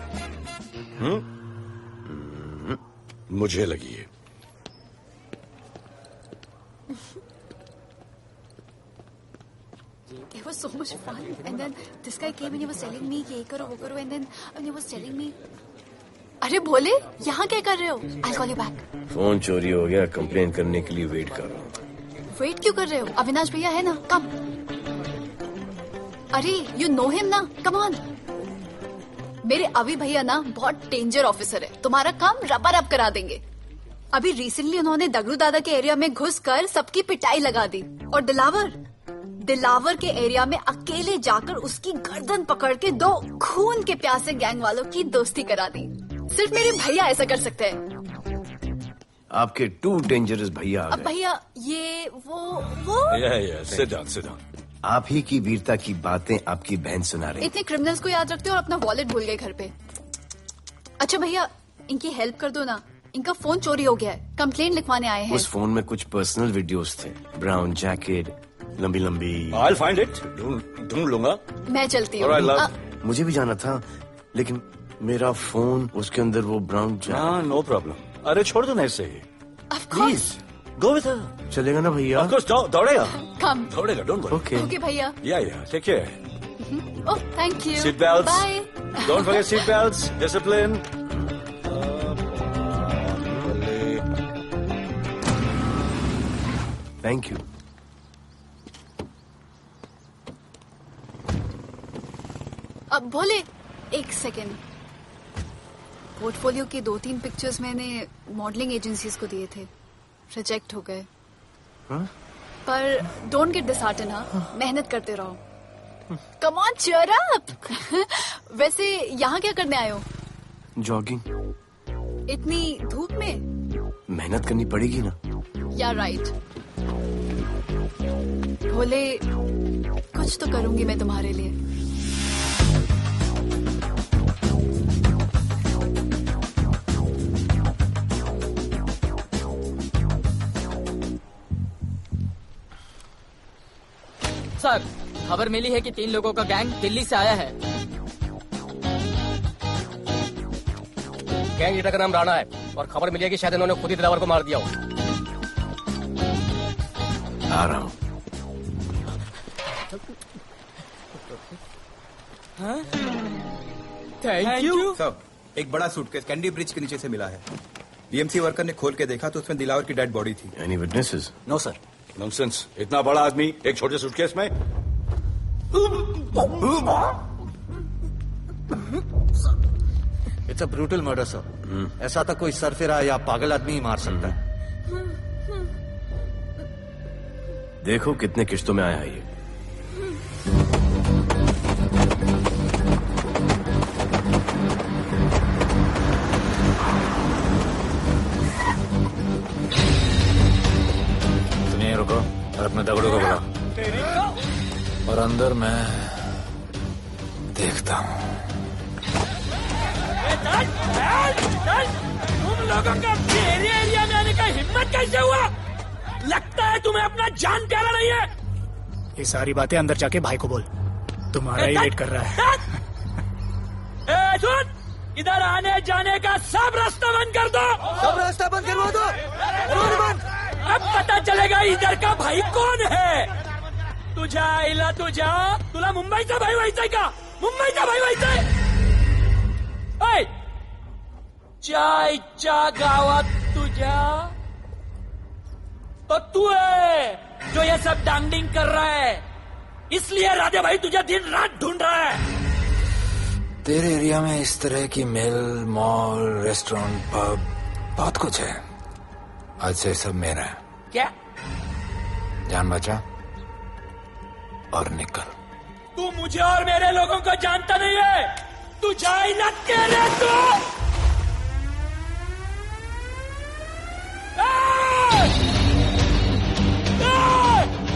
मुझे लगी है।
It was so much fun, and then this guy came and he was telling me ये करो वो करो, and then he was telling me, अरे भोले यहाँ क्या कर रहे हो? I'll call you back.
Phone चोरी हो गया, कंप्लेन करने के लिए वेट कर रहा हूँ।
वेट क्यों कर रहे हो? अविनाश भैया है ना, कम। अरे you know him ना, come on. मेरे अभी भैया ना बहुत डेंजर ऑफिसर है, तुम्हारा काम रबर अप करा देंगे। अभी रिसेंटली उन्होंने दगड़ू दादा के एरिया में घुसकर सबकी पिटाई लगा दी, और दिलावर के एरिया में अकेले जाकर उसकी गर्दन पकड़ के 2 खून के प्यासे गैंग वालों की दोस्ती करा दी। सिर्फ मेरे भैया ऐसा कर सकते हैं।
आपके 2 डेंजरस भैया आ
अब
गए।
भैया ये वो
सिट डाउन।
आप ही की वीरता की बातें आपकी बहन सुना रही।
इतने क्रिमिनल्स को याद रखते हो और अपना वॉलेट भूल गए घर पे। अच्छा भैया, इनकी हेल्प कर दो ना, इनका फोन चोरी हो गया है, कंप्लेंट लिखवाने आए हैं।
उस फोन में कुछ पर्सनल वीडियोस थे, ब्राउन जैकेट, लंबी लंबी।
I'll find it. ढूंढ लूंगा।
मैं चलती हूँ।
मुझे भी जाना था, लेकिन मेरा फोन, उसके अंदर वो ब्राउन जैकेट।
No problem. अरे छोड़ दो ना इसे।
Please go with her. चलेगा ना भैया?
Of course, दौड़ेगा।
कम।
दौड़ेगा, डोंट वरी।
ओके भैया।
Yeah, take care.
Oh thank you.
Seat belts.
Bye.
Don't forget seat belts. Discipline.
Thank you.
अब भोले, एक सेकेंड। पोर्टफोलियो के 2-3 पिक्चर्स मैंने मॉडलिंग एजेंसीज को दिए थे, रिजेक्ट हो गए। पर डोंट गेट डिसहार्टन, हाँ, मेहनत करते रहो। Come on, cheer up. वैसे यहाँ क्या करने आए हो?
जॉगिंग।
इतनी धूप में?
मेहनत करनी पड़ेगी ना।
या राइट। भोले, कुछ तो करूंगी मैं तुम्हारे लिए।
सर, खबर मिली है कि 3 लोगों का गैंग दिल्ली से आया है।
गैंग लीडर का नाम राणा है और खबर मिली है कि शायद इन्होंने खुद ही दिलावर को मार दिया हो।
आ रहा हूँ।
Thank you.
सर, एक बड़ा सूटकेस कैंडी ब्रिज के नीचे से मिला है। बीएमसी वर्कर ने खोल के देखा तो उसमें दिलावर की डेड बॉडी थी।
Any witnesses?
No sir.
Nonsense. इतना बड़ा आदमी एक छोटे सूटकेस में?
It's a brutal murder sir. ऐसा तो कोई सरफिरा या पागल आदमी ही मार सकता है।
देखो कितने किश्तों में आया है ये।
रुको और अपने दगड़ों को बुला, और अंदर मैं देखता हूँ।
तुम लोगों का मेरे एरिया में आने का हिम्मत कैसे हुआ? लगता है तुम्हें अपना जान प्यारा नहीं है।
ये सारी बातें अंदर जाके भाई को बोल, तुम्हारा ही वेट कर रहा है।
सुन, इधर आने जाने का सब रास्ता बंद कर दो।
सब रास्ता बंद करवा दो।
अब पता चलेगा इधर का भाई कौन है। तुझा इला तुझा तुला मुंबईचा भाई व्हायचाय का? मुंबईचा भाई व्हायचाय? चायच्या गावात तुझ्या तो तू है जो ये सब डांगडिंग कर रहा है, इसलिए राधे भाई तुझे दिन रात ढूंढ रहा है।
तेरे एरिया में इस तरह की मिल, मॉल, रेस्टोरेंट, पब बहुत कुछ है। आज से सब मेरा है।
क्या?
जान बचा और निकल।
तू मुझे और मेरे लोगों को जानता नहीं है। तू जाए ना तेरे तो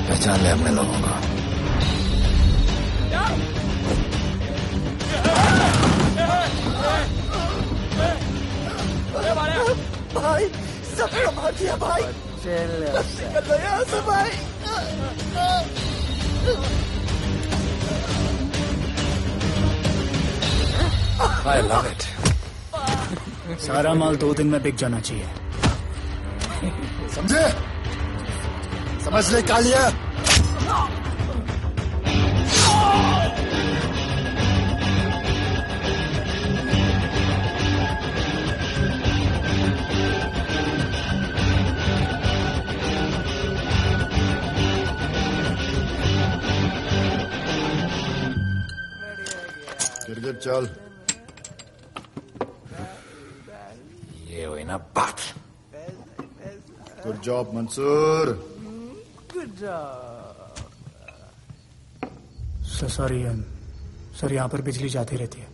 पहचान ले अपने लोगों को।
भाई सब संभाल दिया भाई। निकल लो यहाँ से भाई।
I love it.
सारा माल 2 दिन में बिक जाना चाहिए।
समझे? समझ ले कालिया। गिरगिट चल।
ये हुई ना बात।
Good job Mansoor.
Sorry sir, यहाँ पर बिजली जाती रहती है।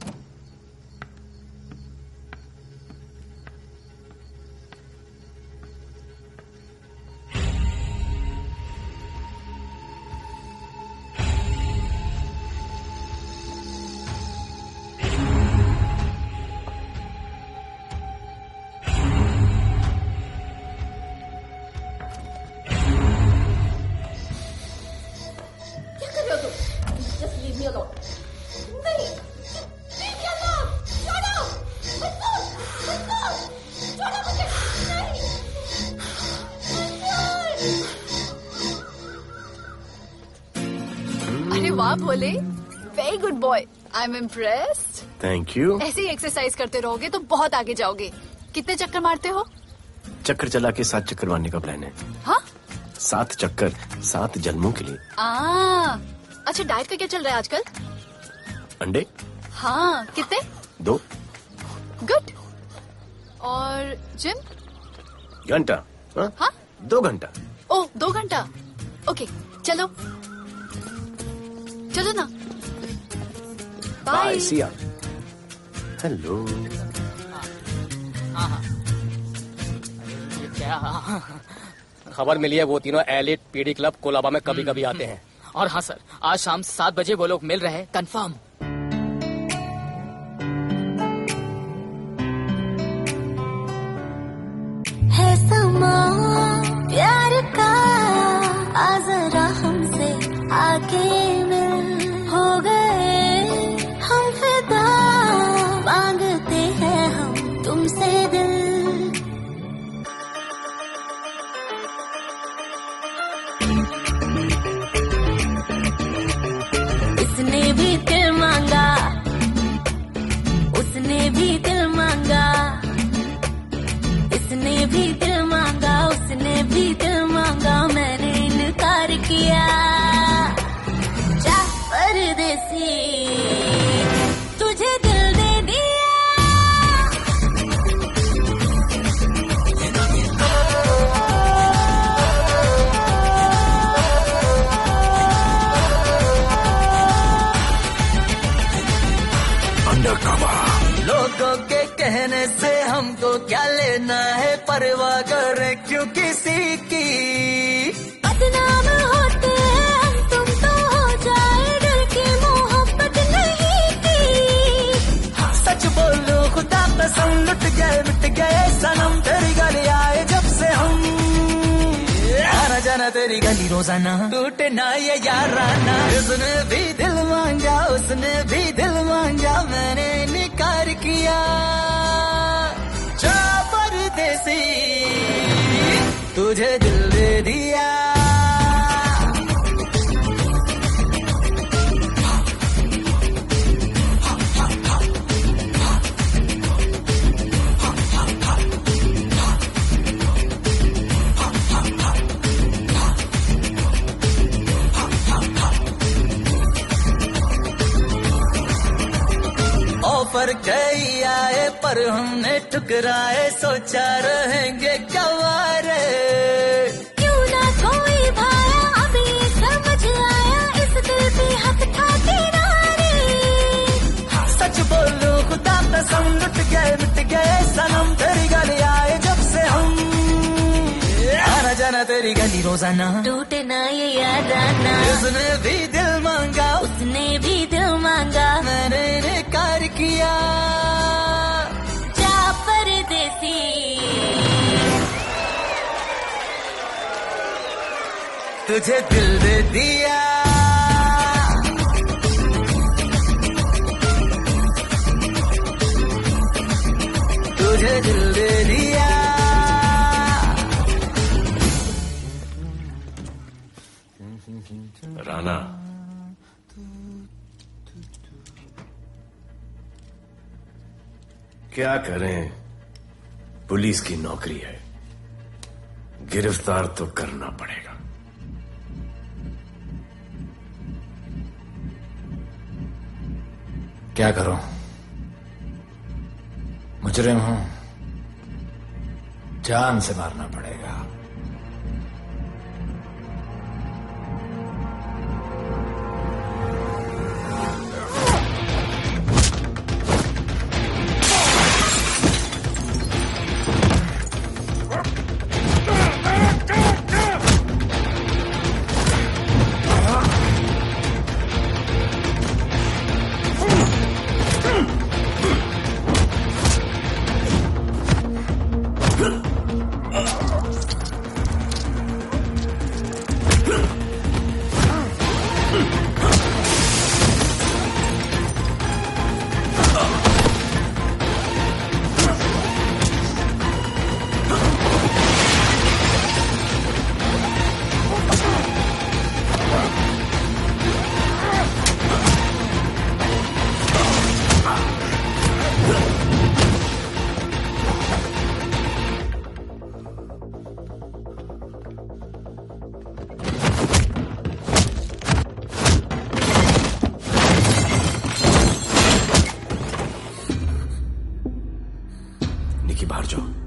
वाह Bhole, very good boy, I am impressed.
Thank you.
ऐसे ही एक्सरसाइज करते रहोगे तो बहुत आगे जाओगे। कितने चक्कर मारते हो?
चक्कर चला के 7 चक्कर मारने का प्लान है।
हाँ?
7 चक्कर 7 जन्मों के लिए।
अच्छा, डाइट का क्या चल रहा है आजकल?
अंडे?
हाँ, कितने?
2।
गुड। और जिम?
घंटा।
हाँ?
2 घंटा।
ओह, 2 घंटा। ओके, चलो चलो ना।
बाय, सी या। हेलो।
क्या खबर मिली है? वो तीनों एलिट पीडी क्लब कोलाबा में कभी कभी आते हैं।
और हाँ सर, आज शाम 7 बजे वो लोग मिल रहे हैं, कंफर्म।
है समा प्यार का, आ जरा हमसे आके मिल, हो गए हम फिदा, मांगते हैं हम तुमसे दिल। इसने भी दिल मांगा, उसने भी दिल मांगा, इसने भी दिल मांगा, उसने भी दिल मांगा, मैंने इनकार किया। जा परदेसी, तुझे दिल दे दिया।
लोगों के कहने से हमको क्या लेना है, परवाह करे क्यों किसी की।
बदनाम होते हैं हम, तुम तो हो जाए, दिल की मोहब्बत नहीं की।
हाँ, सच बोलो खुदा कसम, लुट गए मिट गए सनम, तेरी गली आए जब से हम। आना जाना तेरी गली रोजाना, टूटे ना ये याराना। उसने भी दिल मांगा, उसने भी दिल मांगा, मैंने इनकार किया। तुझे दिल दे दिया ऑफर कई आए पर हमने ठुकराए सोचा रहेंगे गवारे
क्यों ना कोई भाया अभी समझ आया इस दिल पे हक था तेरा रे
सच बोलूं खुदा कसम लुट गए सनम तेरी गली आए जब से हम आना जाना तेरी गली रोजाना
टूटे ना ये यादाना
उसने भी दिल मांगा
उसने भी दिल मांगा
मैंने इनकार किया
जा परदेसी
तुझे दिल दे दिया तुझे दिल दे दिया
राणा क्या करें पुलिस की नौकरी है गिरफ्तार तो करना पड़ेगा
क्या करूं मुजरिम हूं जान से मारना पड़ेगा
बाहर जाओ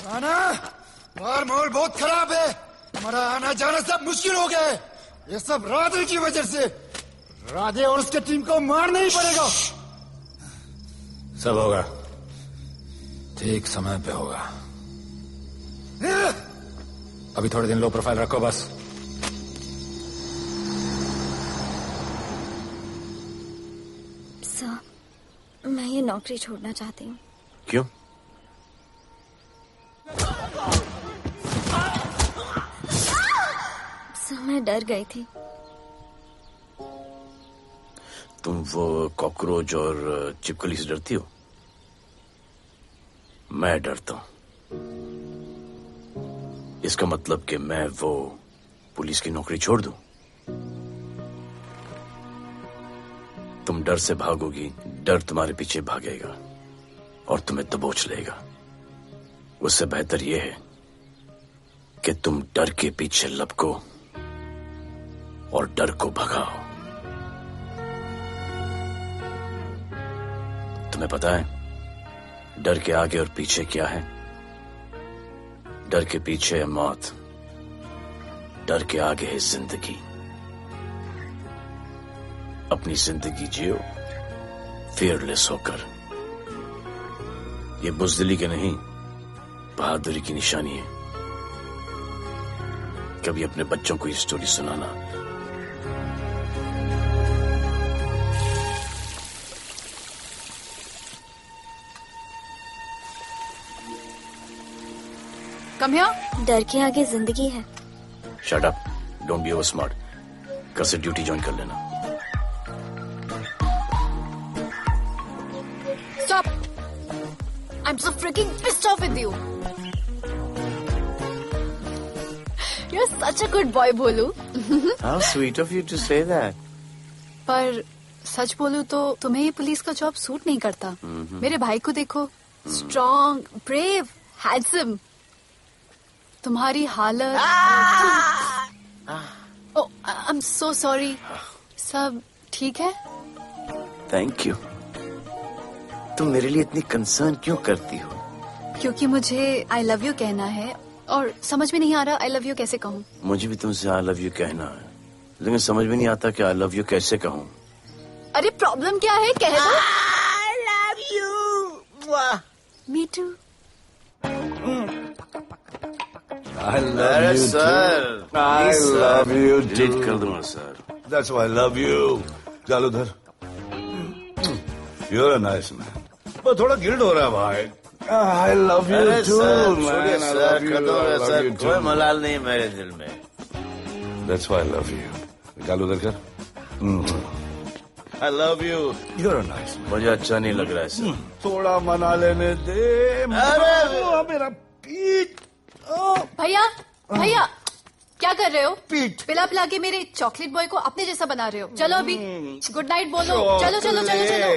राणा, बाहर माहौल बहुत खराब है। हमारा आना जाना सब मुश्किल हो गया है। ये सब राधे की वजह से। राधे और उसके टीम को मारना ही पड़ेगा।
सब होगा, ठीक समय पे होगा। अभी थोड़े दिन लो प्रोफाइल रखो बस।
सर, मैं ये नौकरी छोड़ना चाहती हूँ।
क्यों?
सर, मैं डर गई थी।
तुम वो कॉकरोच और चिपकली से डरती हो? मैं डरता हूं। इसका मतलब कि मैं वो पुलिस की नौकरी छोड़ दूं? तुम डर से भागोगी, डर तुम्हारे पीछे भागेगा और तुम्हें दबोच लेगा। उससे बेहतर यह है कि तुम डर के पीछे लपको और डर को भगाओ। तुम्हें पता है डर के आगे और पीछे क्या है? डर के पीछे है मौत, डर के आगे है जिंदगी। अपनी जिंदगी जियो फियरलेस होकर। ये बुज़दिली के नहीं, बहादुरी की निशानी है। कभी अपने बच्चों को ये स्टोरी सुनाना।
Come here.
डर के आगे जिंदगी है।
Shut up, don't be over smart. कल से ड्यूटी ज्वाइन कर लेना।
Stop! I'm so freaking pissed off with you. You're such a good boy, Bholu.
How sweet of you to say that.
पर सच बोलूं तो तुम्हें ये पुलिस का जॉब सूट नहीं करता। मेरे भाई को देखो, स्ट्रॉन्ग, ब्रेव, हैंडसम। तुम्हारी हालत। ओह, आई एम सो सॉरी। सब ठीक है?
Thank you. तुम मेरे लिए इतनी कंसर्न क्यों करती हो?
क्योंकि मुझे आई लव यू कहना है और समझ में नहीं आ रहा आई लव यू कैसे कहूँ।
मुझे भी तुमसे आई लव यू कहना है, लेकिन समझ में नहीं आता कि आई लव यू कैसे कहूँ।
अरे प्रॉब्लम क्या है, कह दो।
I love you.
Me too.
I love you
sir.
too. I love you too.
Delete कर दूंगा sir.
That's why I love you. चल उधर। You're a nice man. पर थोड़ा गिल्ड हो रहा है भाई। I love you too, man. I love you. I love you too.
कोई मलाल नहीं मेरे दिल में।
That's why I love you. निकाल उधर कर।
I love you.
You're a nice man.
मुझे अच्छा नहीं लग रहा है सर।
थोड़ा मना लेने दे।
अरे
मेरा पीठ।
भैया, भैया, क्या कर रहे हो? पिला पिला के मेरे चॉकलेट बॉय को अपने जैसा बना रहे हो। चलो अभी गुड नाइट बोलो। चलो चलो चलो चलो।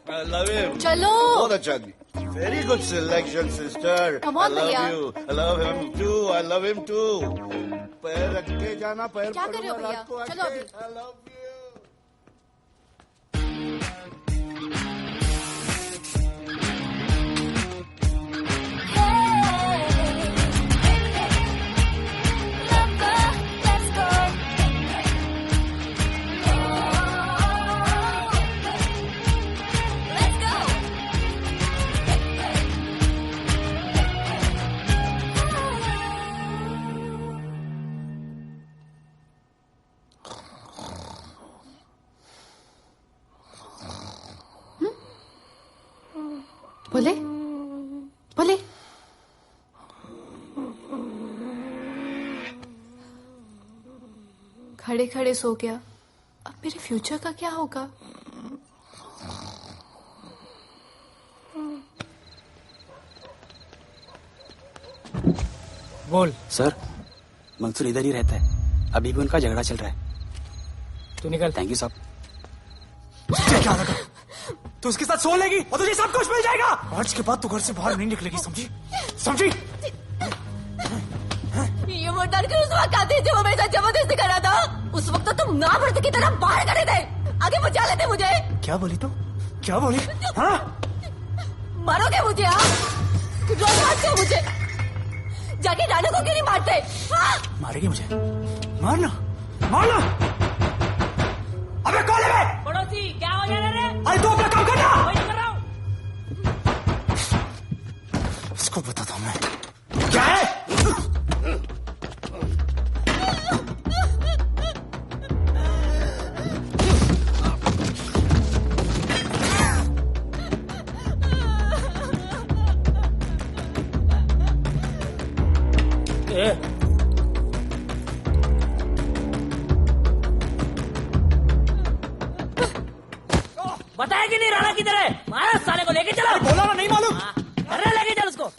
I love him.
चलो।
बहुत अच्छा आदमी।
Very good selection, sister.
Come on,
I love
भैया।
you. I love him too. I love him too.
पैर रख के जाना, पैर
क्या कर रहे हो भैया? चलो अभी।
I love you.
बोले बोले। खड़े खड़े सो गया। अब मेरे फ्यूचर का क्या होगा?
बोल।
सर, मंसूर इधर ही रहता है। अभी भी उनका झगड़ा चल रहा है।
तू निकल।
थैंक यू साहब।
क्या लगा? तू उसके साथ सो लेगी और तुझे सब कुछ मिल जाएगा। आज के बाद तू घर से बाहर नहीं निकलेगी, समझी? समझी?
ये वो डर के उस वक्त आते थे, वो मेरे साथ जबरदस्ती कर रहा था। उस वक्त तो तुम ना भरते की तरह बाहर करे थे, आगे बचा लेते मुझे।
क्या बोली तू? क्या बोली? हाँ?
मारोगे मुझे? आप रोज मारते हो मुझे। जाके राणा को क्यों नहीं मारते?
मारेगी मुझे? मारना मारना। अबे कौन है?
पड़ोसी क्या हो गया रे?
अरे तू अपना काम करना।
वही कर रहा हूँ।
इसको बताता हूँ मैं क्या है।
बताया कि नहीं राणा किधर है? मारा साले को लेके चलो।
बोला ना नहीं मालूम।
अरे लेके चल उसको।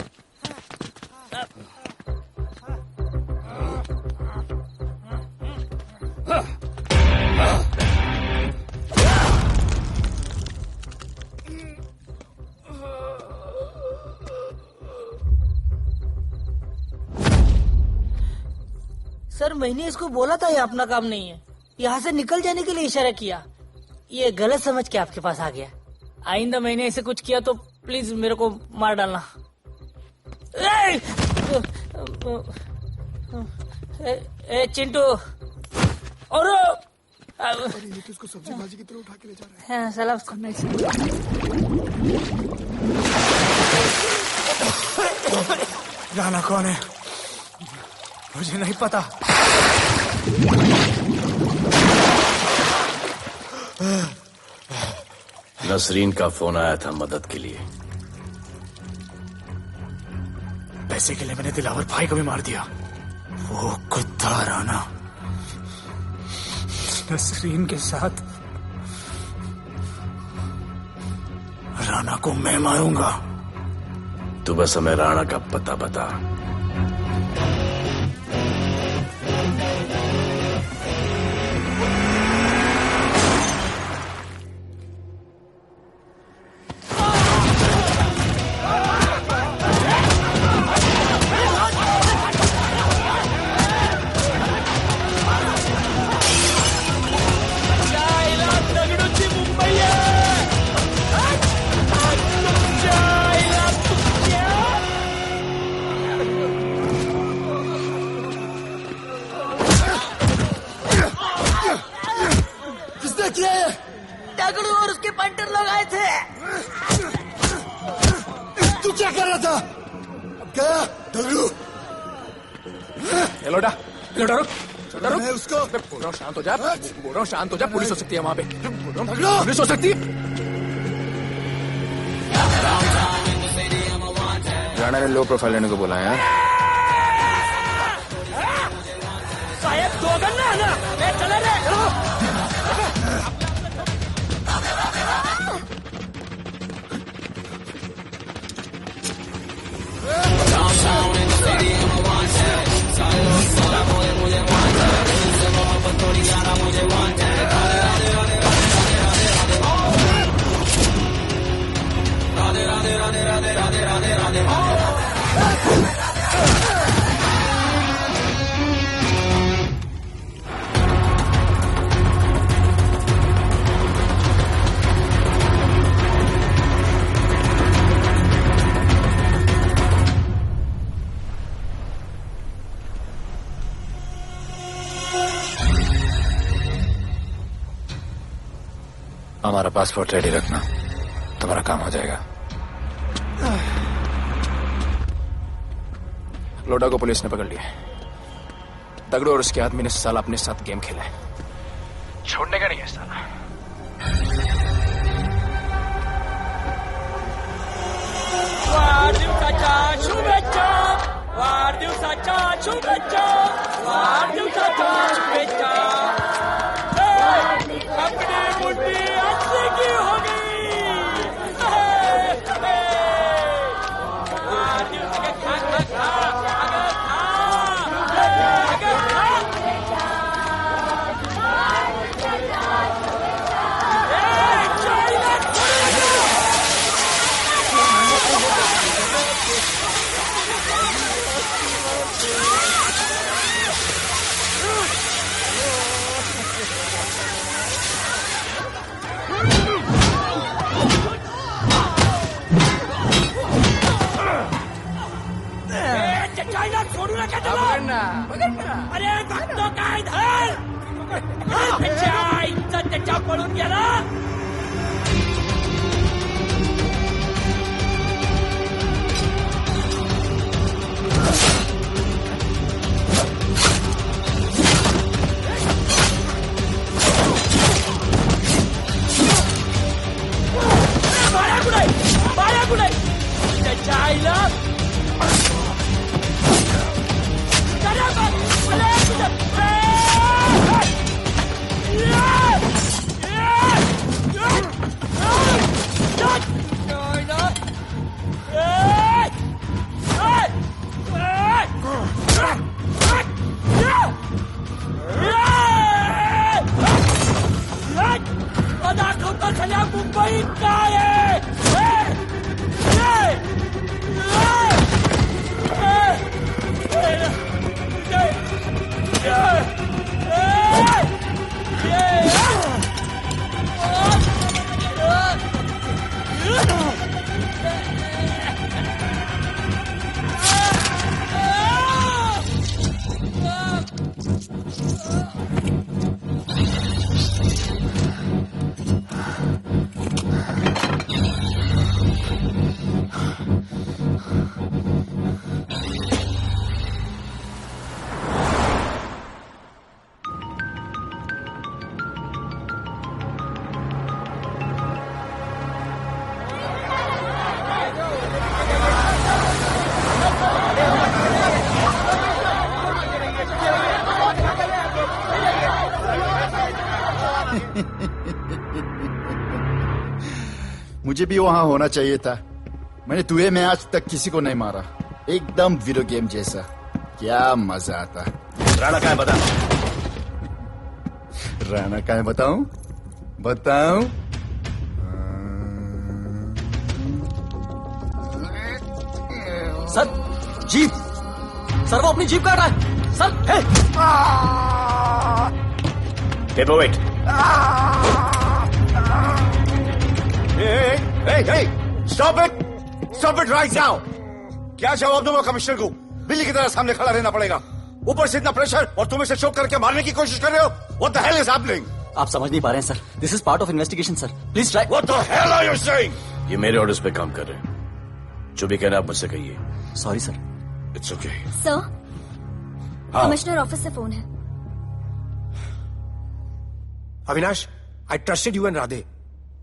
सर मैंने इसको बोला था ये अपना काम नहीं है, यहाँ से निकल जाने के लिए इशारा किया, ये गलत समझ के आपके पास आ गया।
आइंदा मैंने ऐसे कुछ किया तो प्लीज मेरे को मार डालना। ए चिंटू और
ये किसको सब्जी भाजी की तरह उठा के ले जा रहा है?
हाँ, सलाम करना
राणा कौन है मुझे नहीं पता।
नसरीन का फोन आया था मदद के लिए।
पैसे के लिए मैंने दिलावर भाई को भी मार दिया। वो कुत्ता राणा नसरीन के साथ राणा को मैं मारूंगा।
तू बस हमें राणा का पता बता।
दगड़ू और उसके पंटर लोग आए थे।
तू क्या कर रहा था? क्या दगड़ू?
ये लोटा रुक।
मैं उसको
बोल रहा हूँ शांत हो जा, पुलिस हो सकती है वहाँ पे। पुलिस हो सकती है।
राणा ने लो प्रोफाइल लेने को बोला है।
साहब दो गन्ना ना मैं चले रे।
हमारा पासपोर्ट रेडी रखना, तुम्हारा काम हो जाएगा।
लोडा को पुलिस ने पकड़ लिया। दगड़ू और उसके आदमी ने साला अपने साथ गेम खेला है, छोड़ने का नहीं है साला।
वाढदिवसाच्या शुभेच्छा, वाढदिवसाच्या शुभेच्छा, वाढदिवसाच्या शुभेच्छा। अपनी मुट्ठी अच्छे की हो गई। अरे भक्तों का इधर त्याच्या पळून गेला. बाळा कुठे त्याच्या आईला दाखवता सगळ्या मुंबईत काय आहे.
मुझे भी वहां होना चाहिए था. मैंने तुझे में आज तक किसी को नहीं मारा. एकदम वीडियो गेम जैसा. क्या मजा आता.
राणा कहाँ है बता.
राणा कहाँ है बताऊं.
Sir jeep. सर वो अपनी जीप काट रहा है. Sir
wait. Hey, stop it right now. क्या जवाब दूंगा कमिश्नर को. बिल्ली की तरह सामने खड़ा रहना पड़ेगा. ऊपर से इतना प्रेशर और तुम इसे शोक करके मारने की कोशिश कर रहे हो. What the hell is happening?
आप समझ नहीं पा रहे हैं sir. This is part of investigation sir. Please try.
What the hell are you saying?
ये मेरे ऑर्डर्स पे काम कर रहे हैं. जो भी कहना आप मुझसे कहिए.
Sorry sir.
It's okay.
Sir commissioner office से फोन है.
अविनाश, आई ट्रस्टेड यू एंड राधे.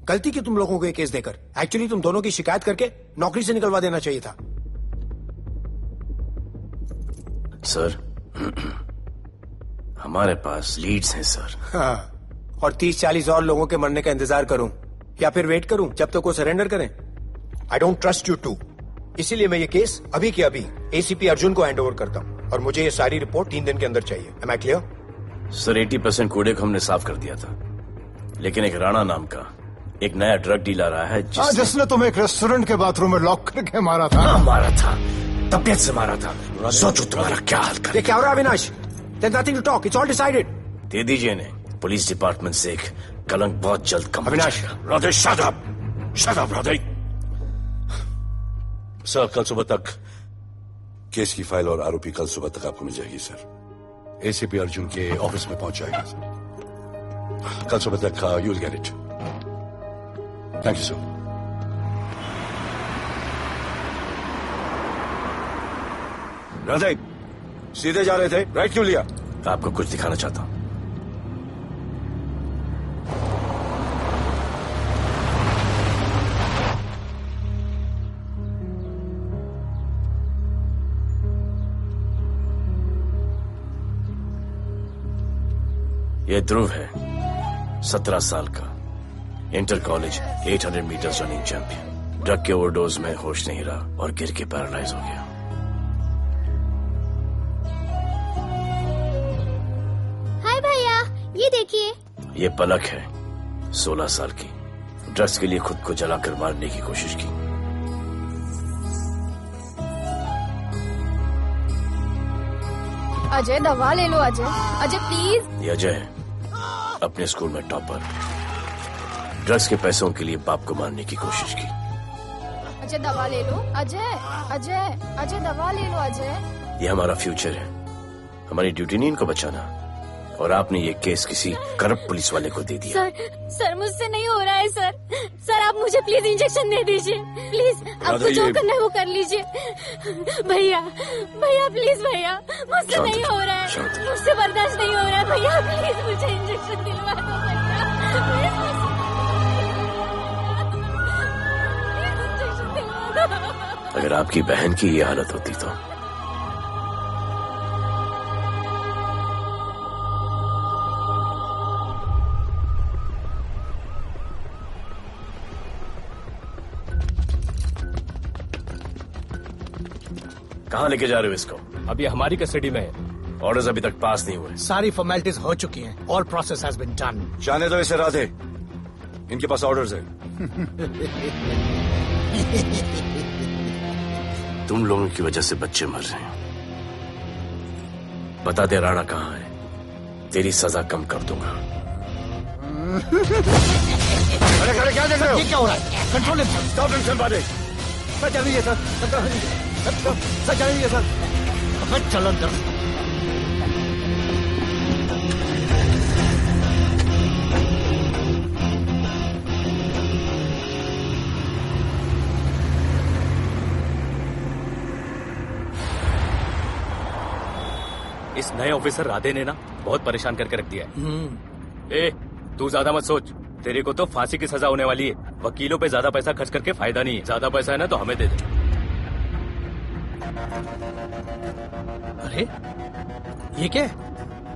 गलती की तुम लोगों को ये केस देकर. एक्चुअली तुम दोनों की शिकायत करके नौकरी से निकलवा देना चाहिए था.
सर हमारे पास लीड्स हैं सर.
हाँ, और 30-40 और लोगों के मरने का इंतजार करूं या फिर वेट करूं जब तक वो सरेंडर करें. I don't trust you too. इसीलिए मैं ये केस अभी के अभी एसीपी अर्जुन को हैंड ओवर करता हूं और मुझे ये सारी रिपोर्ट 3 दिन के अंदर चाहिए. M I clear?
सर 80% कूड़े को हमने साफ कर दिया था, लेकिन एक राणा नाम का एक नया ड्रग डीलर आया है
जिसने तुम्हें एक रेस्टोरेंट के बाथरूम में लॉक करके मारा था.
हाँ, मारा था. तबियत से मारा था. सोचो तुम्हारा क्या हाल कर.
क्या हो रहा है Avinash? There's nothing to talk. It's all decided.
दे दीजिए इन्हें. पुलिस डिपार्टमेंट से एक कलंक बहुत जल्द कम.
Avinash,
Radhe shut up Radhe. Sir कल सुबह तक केस की फाइल और आरोपी कल सुबह तक आपको मिल जाएगी सर. एसीपी अर्जुन के ऑफिस में पहुंच जाएगा सर. कल सुबह तक you will get it. Thank you sir. Radhe सीधे जा रहे थे, राइट क्यों लिया?
आपको कुछ दिखाना चाहता हूं. ये ध्रुव है, 17 साल का, inter college 800 metre running champion. Drug के ओवरडोज में होश नहीं रहा और गिर के पैरालाइज हो गया.
हाय भैया, ये देखिए.
ये पलक है, 16 साल की. ड्रग्स के लिए खुद को जलाकर मारने की कोशिश की.
अजय दवा ले लो. अजय प्लीज.
ये अजय है, अपने स्कूल में टॉपर. ड्रग्स के पैसों के लिए बाप को मारने की कोशिश की.
अजय दवा ले लो. अजय दवा ले लो. अजय
ये हमारा फ्यूचर है. हमारी ड्यूटी नहीं इनको बचाना, और आपने ये केस किसी करप्ट पुलिस वाले को दे दिया।
सर मुझसे नहीं हो रहा है सर। सर आप मुझे प्लीज इंजेक्शन दे दीजिए प्लीज। आपको जो करना है वो कर लीजिए। भैया भैया प्लीज भैया, मुझसे नहीं हो रहा है, मुझसे बर्दाश्त नहीं हो रहा है भैया, प्लीज मुझे इंजेक्शन दिलवा दो भैया।
अगर आपकी बहन की ये हालत होती तो कहाँ लेके जा रहे हो इसको?
अभी हमारी कस्टडी में है।
ऑर्डर्स अभी तक पास नहीं हुए।
सारी फॉर्मेलिटीज हो चुकी हैं। All process has been done.
जाने दो इसे राधे, इनके पास ऑर्डर्स है।
तुम लोगों की वजह से बच्चे मर रहे हैं। बता दे राणा कहाँ है, तेरी सजा कम कर दूंगा।
अरे क्या देख रहे हो?
ये क्या हो रहा है? Control himself.
स्टॉप हिमसेल्फ बारे।
सर चल रही है सर, सर चल रही है सर। अब चलो अंदर।
इस नए ऑफिसर राधे ने ना बहुत परेशान करके रख दिया है। ए, तू ज्यादा मत सोच, तेरे को तो फांसी की सजा होने वाली है। वकीलों पे ज्यादा पैसा खर्च करके फायदा नहीं है। ज्यादा पैसा है ना तो हमें दे दे।
अरे ये क्या है?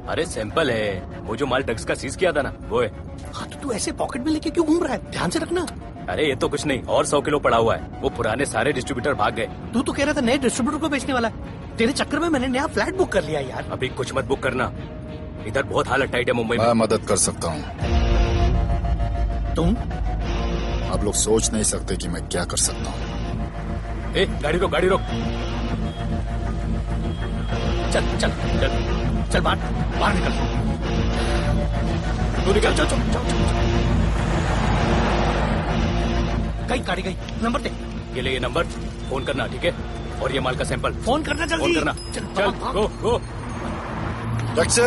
अरे सैंपल है, वो जो माल ड्रग्स का सीज किया था ना वो है।
हाँ तो तू ऐसे पॉकेट में लेके क्यों घूम रहा है? ध्यान से रखना।
अरे ये तो कुछ नहीं, और 100 किलो पड़ा हुआ है। वो पुराने सारे डिस्ट्रीब्यूटर भाग गए।
तू तो कह रहा था नए डिस्ट्रीब्यूटर को बेचने वाला है। तेरे चक्कर में मैंने नया फ्लैट बुक कर लिया यार।
अभी कुछ मत बुक करना, इधर बहुत हालत टाइट है मुंबई में।
मैं मदद कर सकता हूँ।
तुम?
आप लोग सोच नहीं सकते कि मैं क्या कर सकता हूँ।
ए, गाड़ी रोक, गाड़ी रोक।
चल चल चल चल बाहर निकल।
तू निकल।
चल चल चल। कहीं गाड़ी गई, नंबर दे।
ये ले ये नंबर, फोन करना ठीक है? और ये माल का सैंपल
फोन करना जल्दी।
फोन करना। चल गो गो।
टैक्सी।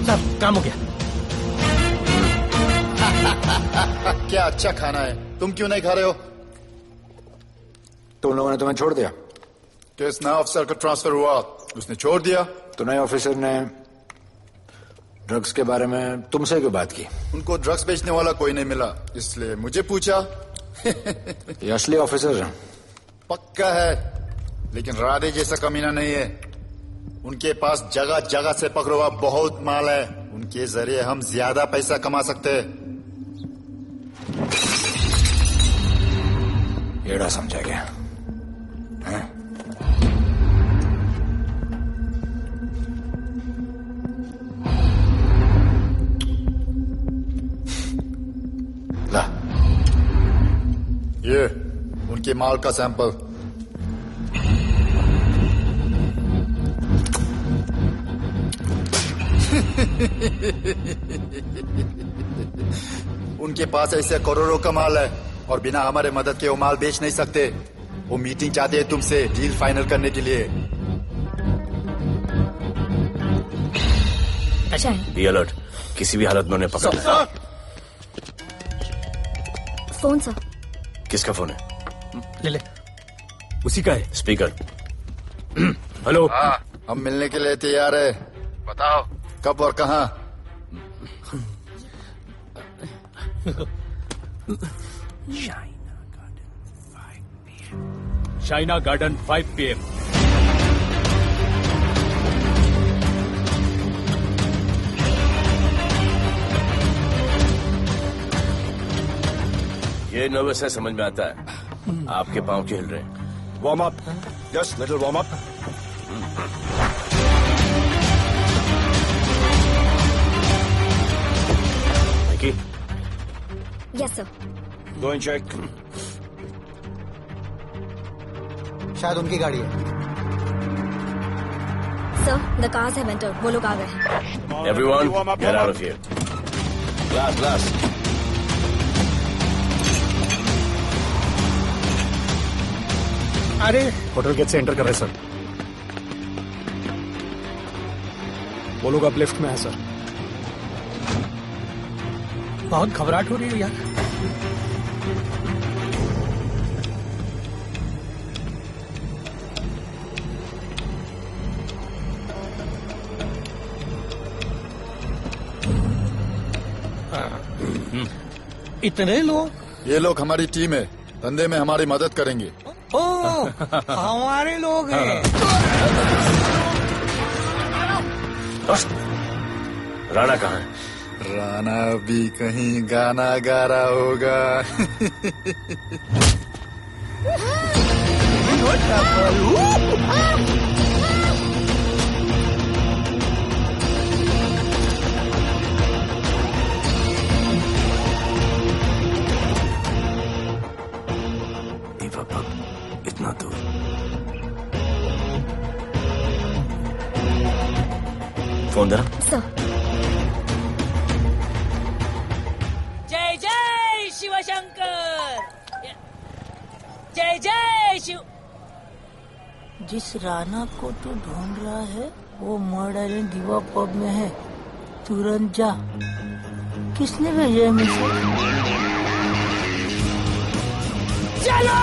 सब काम हो गया।
क्या अच्छा खाना है, तुम क्यों नहीं खा रहे हो?
तुम लोगों ने तुम्हें छोड़ दिया?
केस नया ऑफिसर का ट्रांसफर हुआ, उसने छोड़ दिया।
तो नए ऑफिसर ने ड्रग्स के बारे में तुमसे क्यों बात की?
उनको ड्रग्स बेचने वाला कोई नहीं मिला, इसलिए मुझे पूछा।
ये असली ऑफिसर है?
पक्का है, लेकिन राधे जैसा कमीना नहीं है। उनके पास जगह जगह से पकड़ा हुआ बहुत माल है, उनके जरिए हम ज्यादा पैसा कमा सकते हैं।
एड़ा समझा गया है? ला
ये उनके माल का सैंपल। उनके पास ऐसे करोड़ों का माल है और बिना हमारे मदद के वो माल बेच नहीं सकते। वो मीटिंग चाहते हैं तुमसे डील फाइनल करने के लिए।
बी अलर्ट, किसी भी हालत में उन्हें पकड़ना।
Phone sir.
किसका फोन है?
ले ले।
उसी का है।
स्पीकर।
हेलो।
हाँ, हम मिलने के लिए तैयार है। बताओ कब और कहाँ?
Shaina garden 5 PM।
ये नर्वस है, समझ में आता है। आपके पांव क्यों हिल रहे हैं?
Warm up, just little warm up.
Yes sir.
Go and check.
शायद उनकी गाड़ी है।
Sir the cars have entered, वो लोग आ गए हैं।
Everyone, get out of here. Glass, glass.
अरे
होटल गेट से एंटर कर रहे सर। वो लोग अब लिफ्ट में है सर।
बहुत घबराहट हो रही है यार। इतने लोग?
ये लोग हमारी टीम है, धंधे में हमारी मदद करेंगे।
ओह, हमारे लोग हैं।
राणा कहाँ है?
राणा भी कहीं गाना गा रहा होगा।
इतना दूर। फोन दे।
जय जय शिवशंकर, जय जय शिव। जिस राणा को तू ढूंढ रहा है वो मर्डर इन दीवा पब में है, तुरंत जा। किसने भेजा है मुझे? चलो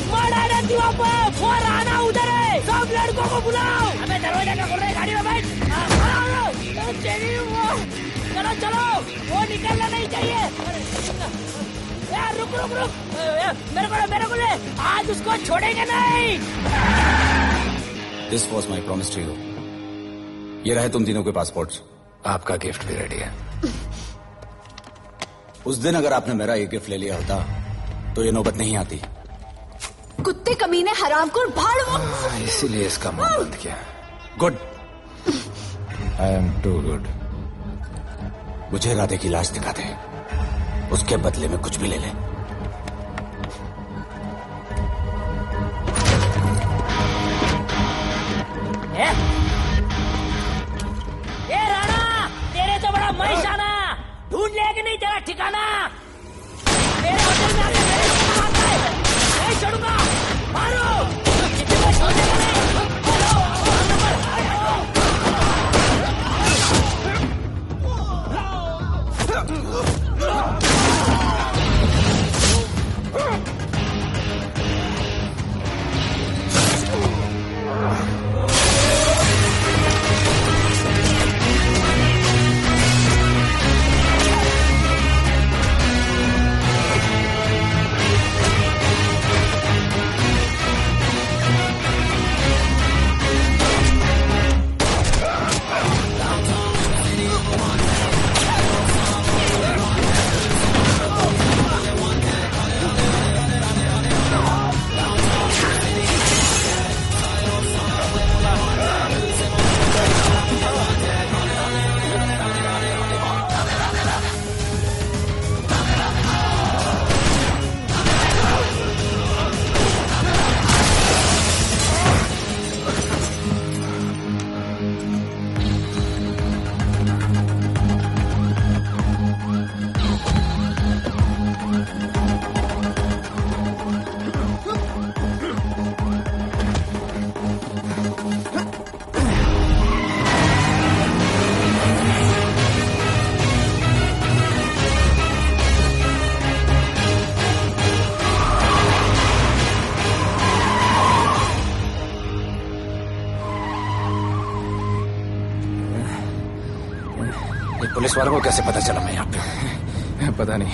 मर्डर इन दीवा पब, वो राणा उधर है, सब लड़कों को बुलाओ। अबे दरवाजा क्या खोल रहे, गाड़ी में बैठ। चलो चलो, वो निकलना नहीं चाहिए। यार रुक रुक रुक, मेरे को ले, आज उसको छोड़ेंगे नहीं।
This was my promise to you. ये रहे तुम तीनों के पासपोर्ट्स।
आपका गिफ्ट भी रेडी है।
उस दिन अगर आपने मेरा ये गिफ्ट ले लिया होता तो ये नौबत नहीं आती।
कुत्ते कमीने हरामखोर भाड़।
इसीलिए इसका मुंह बंद किया।
Good.
I am too good.
मुझे राधे की लाश दिखा दे, उसके बदले में कुछ भी ले ले।
ए राणा, तेरे तो बड़ा मैशाना, ढूंढ लिया कि नहीं तेरा ठिकाना? मेरे होटल में आके मेरे को मारता है, नहीं छोड़ूंगा, मारो। किसी को छोड़ेगा नहीं।
पुलिस वालों को कैसे पता चला मैं यहाँ पे? पता नहीं।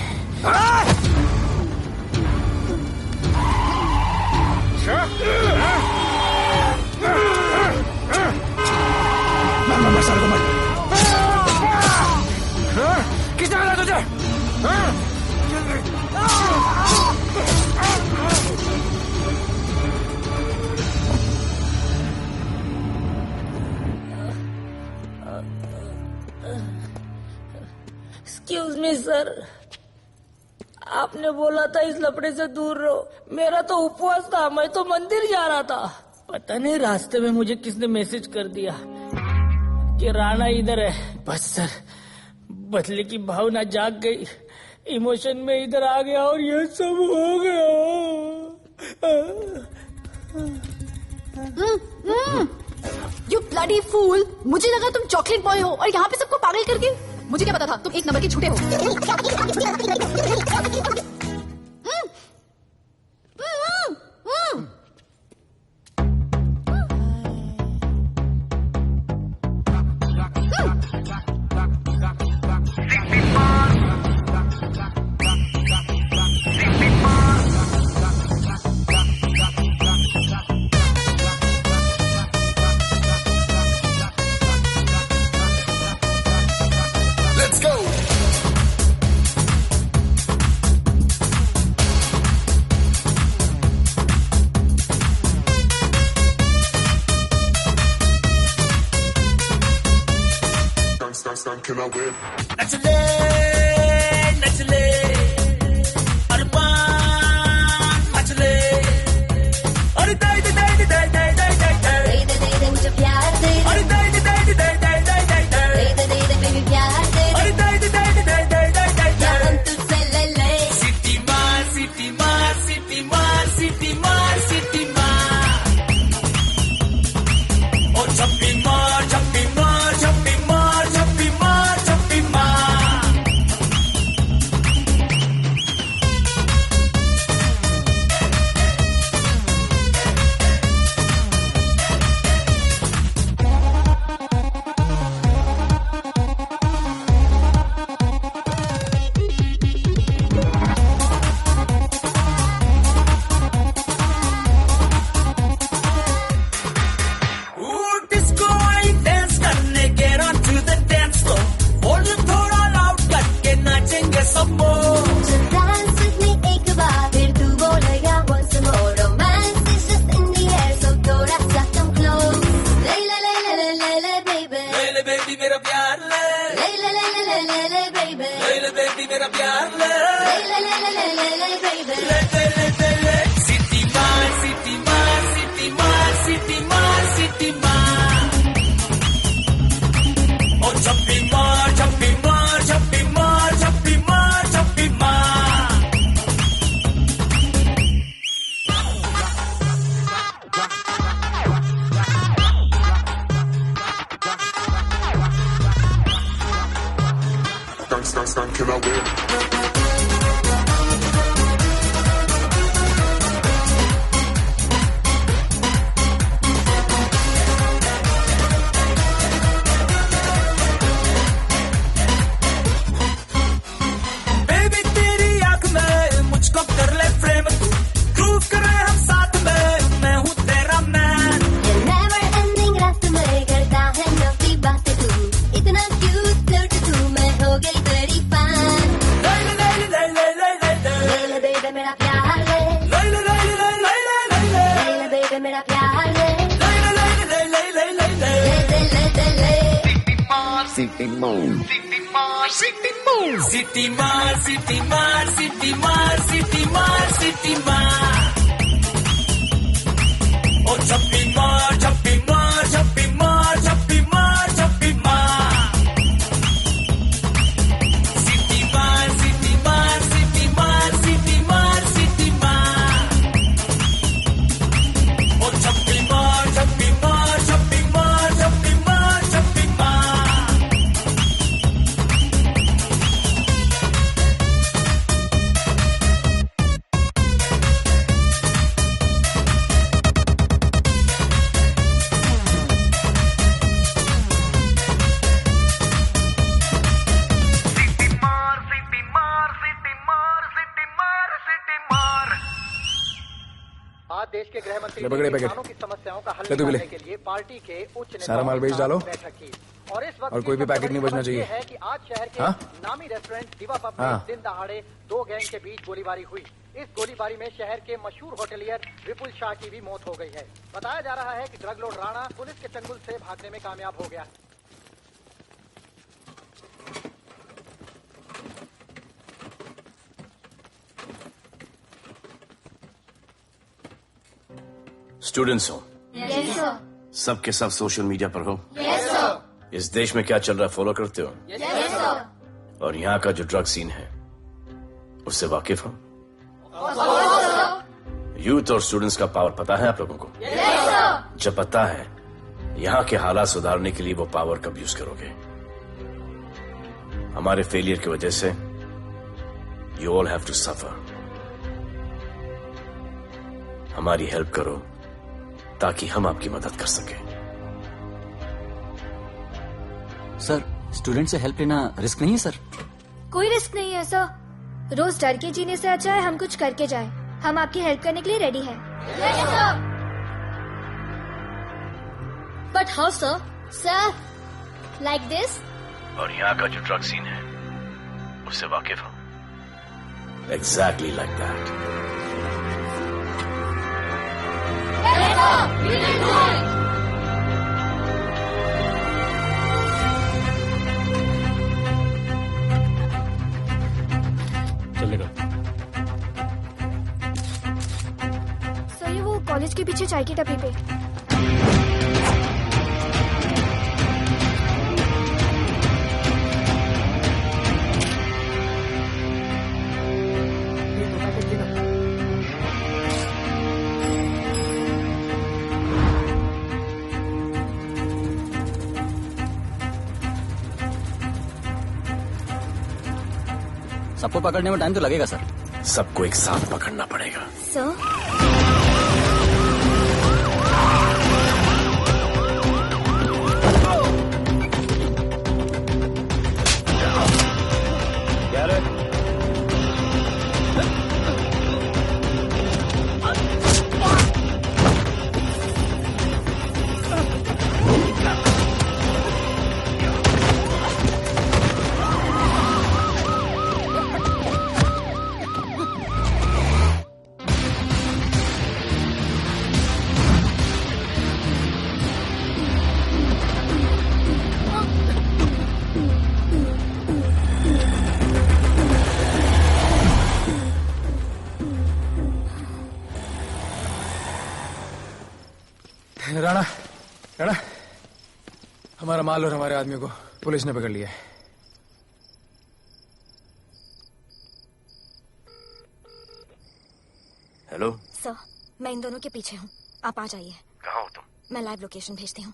किसने बोला तुझे?
एक्सक्यूज मी सर, आपने बोला था इस लफड़े से दूर रहो। मेरा तो उपवास था, मैं तो मंदिर जा रहा था। पता नहीं रास्ते में मुझे किसने मैसेज कर दिया कि राणा इधर है। बस सर, बदले की भावना जाग गई, इमोशन में इधर आ गया और ये सब हो गया।
You bloody fool! मुझे लगा तुम चॉकलेट बॉय हो और यहाँ पे सबको पागल करके। मुझे क्या पता था तुम एक नंबर के झूठे हो।
नचले नचले अरमान नचले अरे दाई दे दाई दे दाई दाई दाई दाई दे दे मुझे प्यार दे अरे दाई दे दाई दे दाई दाई दाई दाई दे दे बेबी प्यार दे अरे दाई दे दाई दे दाई दाई दाई दाई हम तुझसे ले ले सिटी मार सिटी मार सिटी मार सिटी मार सिटी मार ओ छप्पी मार छप्पी मार छप्पी मार छप्पी मार छप्पी मार डिस्को आई डांस करने get on to the dance floor volume थोड़ा लाउड करके नाचेंगे सब
Just dance with me एक बार फिर तू बोलेगा once more romance is just in the air so थोड़ा सा come close ले ले ले ले ले ले ले baby
ले ले बेबी मेरा प्यार ले
ले ले ले ले ले ले ले baby
ले ले बेबी मेरा प्यार ले
ले ले ले ले ले ले baby
ले ले ले सिटी मार सिटी मार सिटी मार सिटी मार सिटी मार ओ छप्पी मार छप्पी मार छप्पी मार छप्पी मार छप्पी मार
Can I win?
बेबी तेरी आंख में मुझको कर ले फ्रेम तू प्रूव करे हम साथ में मैं हूँ तेरा मैन
never ending रात में करता है नफी बातें तू इतना cute flirt तू मैं हो गई तेरी fan
ले ले ले ले ले ले ले
ले ले baby मेरा प्यार ले
ले ले ले ले ले ले ले
ले ले baby मेरा प्यार ले
ले ले ले ले ले ले ले
ले ले
सिटी मार सिटी मार सिटी मार सिटी मार सिटी मार सिटी मार सिटी मार ओ छप्पी मार छप्पी मार छप्पी मार छप्पी मार छप्पी मार सिटी मार सिटी मार सिटी मार सिटी मार सिटी मार ओ छप्पी मार छप्पी मार छप्पी मार छप्पी मार छप्पी मार
आज देश के गृह मंत्री
ले पकड़े
ने
पैकेट।
किसानों की समस्याओं का हल
ले तू भी ले।
निकालने के लिए पार्टी के उच्च नेताओं
सारा माल
के
बेच
साथ
डालो।
बैठक की। और इस वक्त
और कोई भी
की
पैकेट नहीं
सबसे
बचना
बड़ी खबर
चाहिए।
ये है कि आज शहर के
हाँ?
नामी रेस्टोरेंट दिवा पब में
हाँ।
दिन दहाड़े दो गैंग के बीच गोलीबारी हुई। इस गोलीबारी में शहर के मशहूर होटलियर विपुल शाह की भी मौत हो गई है। बताया जा रहा है कि ड्रग लॉर्ड राणा पुलिस के चंगुल से भागने में कामयाब हो गया।
स्टूडेंट्स हो
yes sir
सबके सब सोशल मीडिया पर हो
yes sir
इस देश में क्या चल रहा है फॉलो करते हो
yes sir
और यहाँ का जो ड्रग सीन है उससे वाकिफ हो यूथ और स्टूडेंट्स का पावर पता है आप लोगों को? जब पता है, यहाँ के हालात सुधारने के लिए वो पावर कब यूज करोगे? हमारे फेलियर की वजह से you all have to suffer. हमारी हेल्प करो ताकि हम आपकी मदद कर सकें।
सर, स्टूडेंट से हेल्प लेना रिस्क नहीं है सर?
कोई रिस्क नहीं है सर। रोज डर के जीने से अच्छा है हम कुछ करके जाए। हम आपकी हेल्प करने के लिए रेडी हैं। But how sir? Sir, like this?
और यहाँ का जो ड्रग सीन है उससे वाकिफ हो? Exactly like that.
चलेगा।
सर, ये वो कॉलेज के पीछे चाय की टपरी पे।
सबको पकड़ने में टाइम तो लगेगा सर।
सबको एक साथ पकड़ना पड़ेगा।
सर,
राणा, राणा, हमारा माल और हमारे आदमियों को पुलिस ने पकड़ लिया है।
हेलो
सर, मैं इन दोनों के पीछे हूँ। आप आ जाइए।
कहाँ हो तुम?
मैं लाइव लोकेशन भेजती हूँ।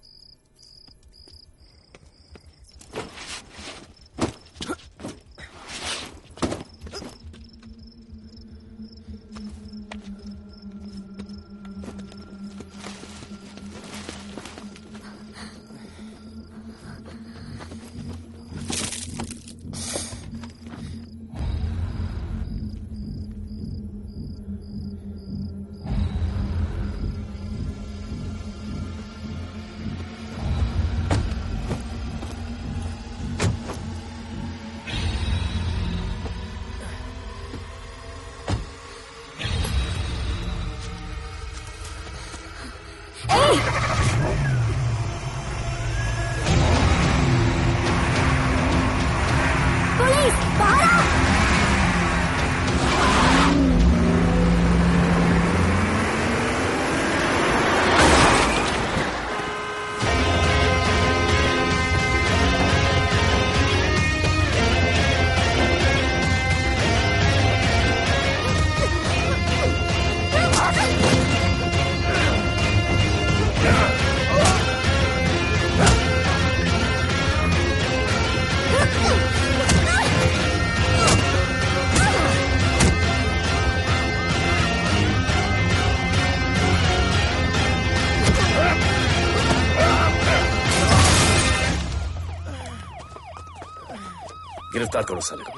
गिरफ्तार करो साले को।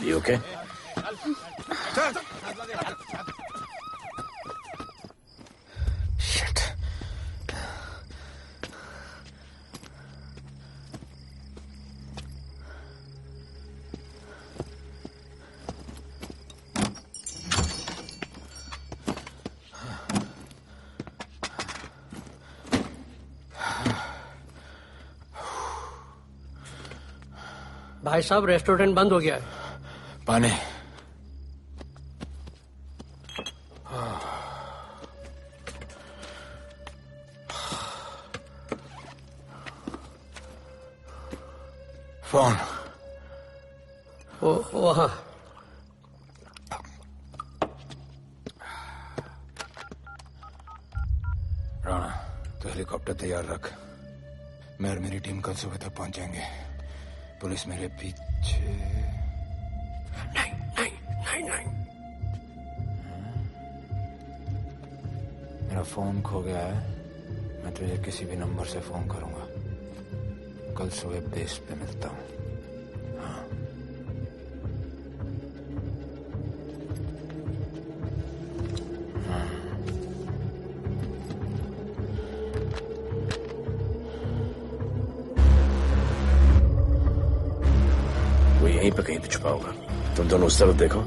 ये ओके? शिट।
भाई साहब, रेस्टोरेंट बंद हो गया है।
पानी। फोन।
वहाँ।
हेलीकॉप्टर तैयार रख। मैं और मेरी टीम कल सुबह तक पहुंच जाएंगे। पुलिस मेरे पीछे नहीं।
मेरा फोन खो गया है। मैं तुझे किसी भी नंबर से फोन करूंगा। कल सुबह बेस पे मिलता हूँ। हाँ।
वो यहीं पे कहीं पे छुपा होगा। तुम दोनों उस तरफ देखो,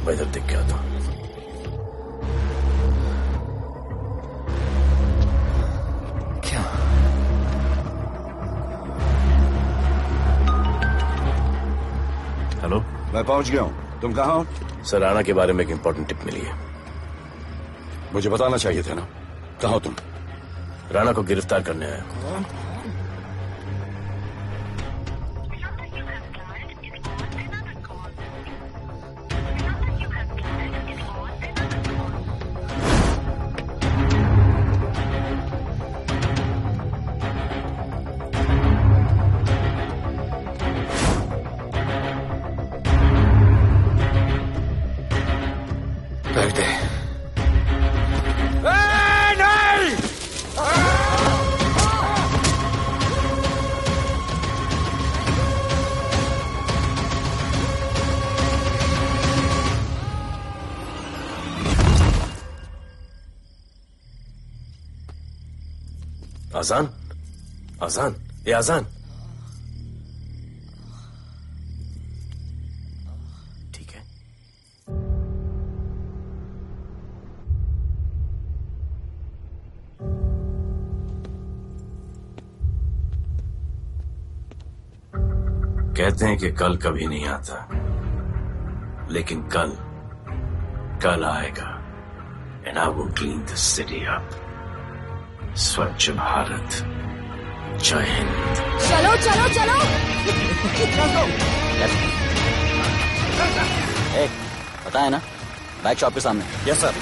मैं इधर देख के आता हूँ। हेलो,
मैं पहुंच गया हूं। तुम कहाँ हो?
सर, राणा के बारे में एक इंपॉर्टेंट टिप मिली है।
मुझे बताना चाहिए था ना। कहाँ हो तुम?
राणा को गिरफ्तार करने आया। आजान, आजान, ये आजान। ठीक है। कहते हैं कि कल कभी नहीं आता, लेकिन कल आएगा। And I will clean the city up. स्वच्छ भारत। जय हिंद।
चलो चलो चलो।
पता है ना, बैक शॉप के सामने।
Yes sir.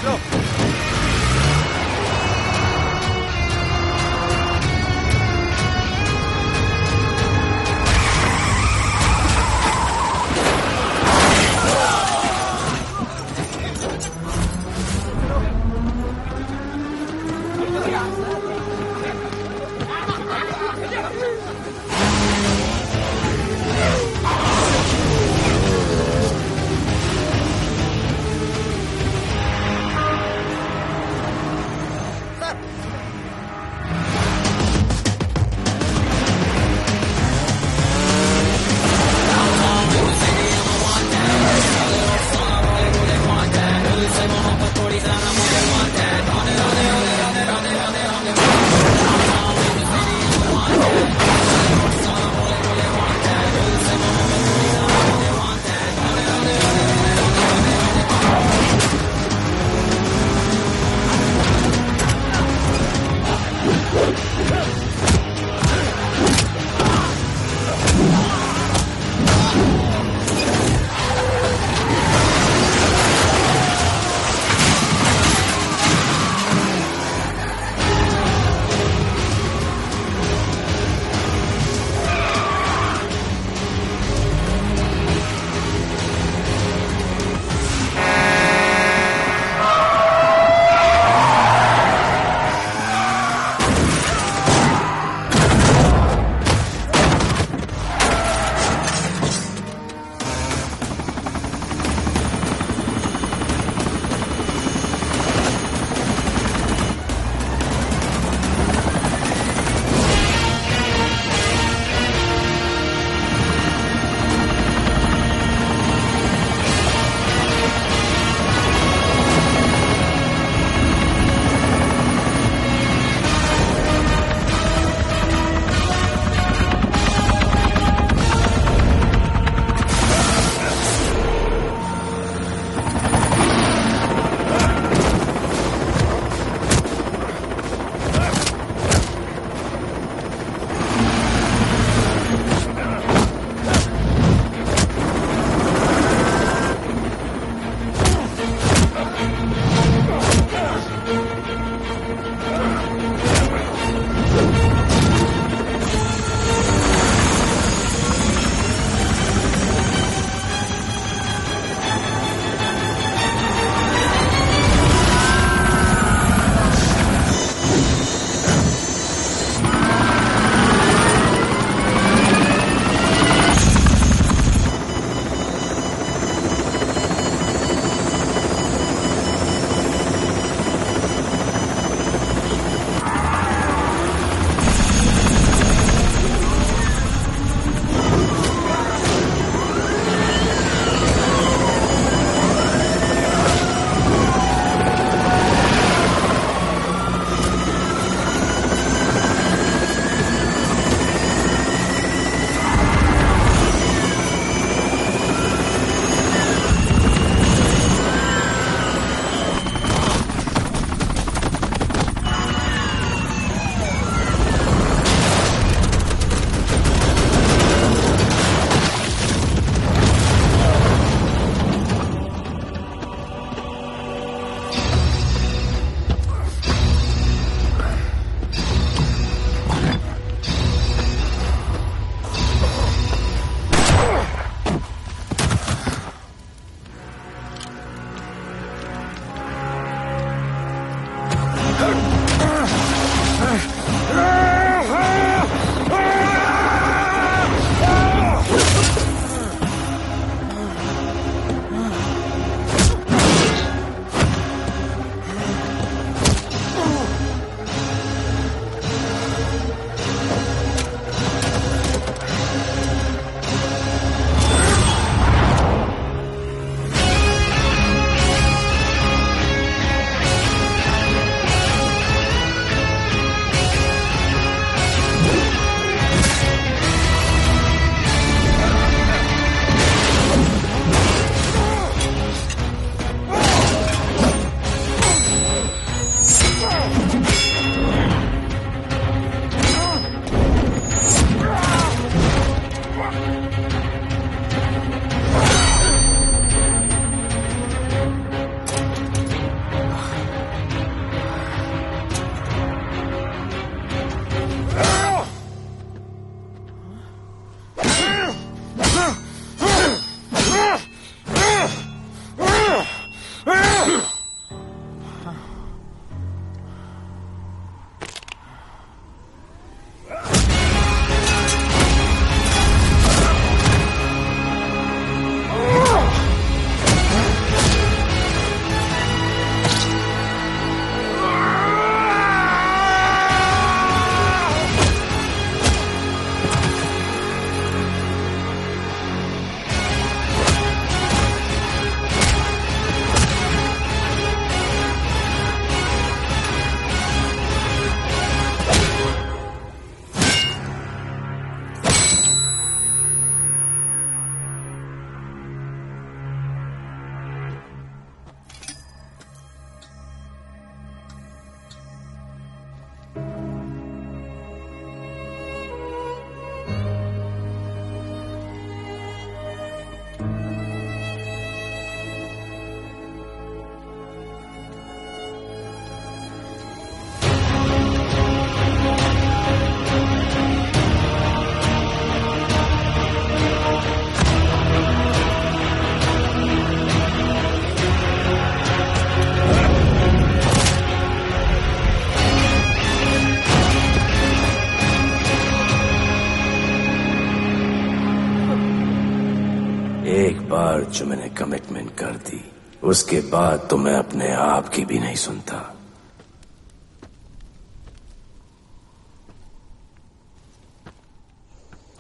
बार जो मैंने कमिटमेंट कर दी उसके बाद तो मैं अपने आप की भी नहीं सुनता।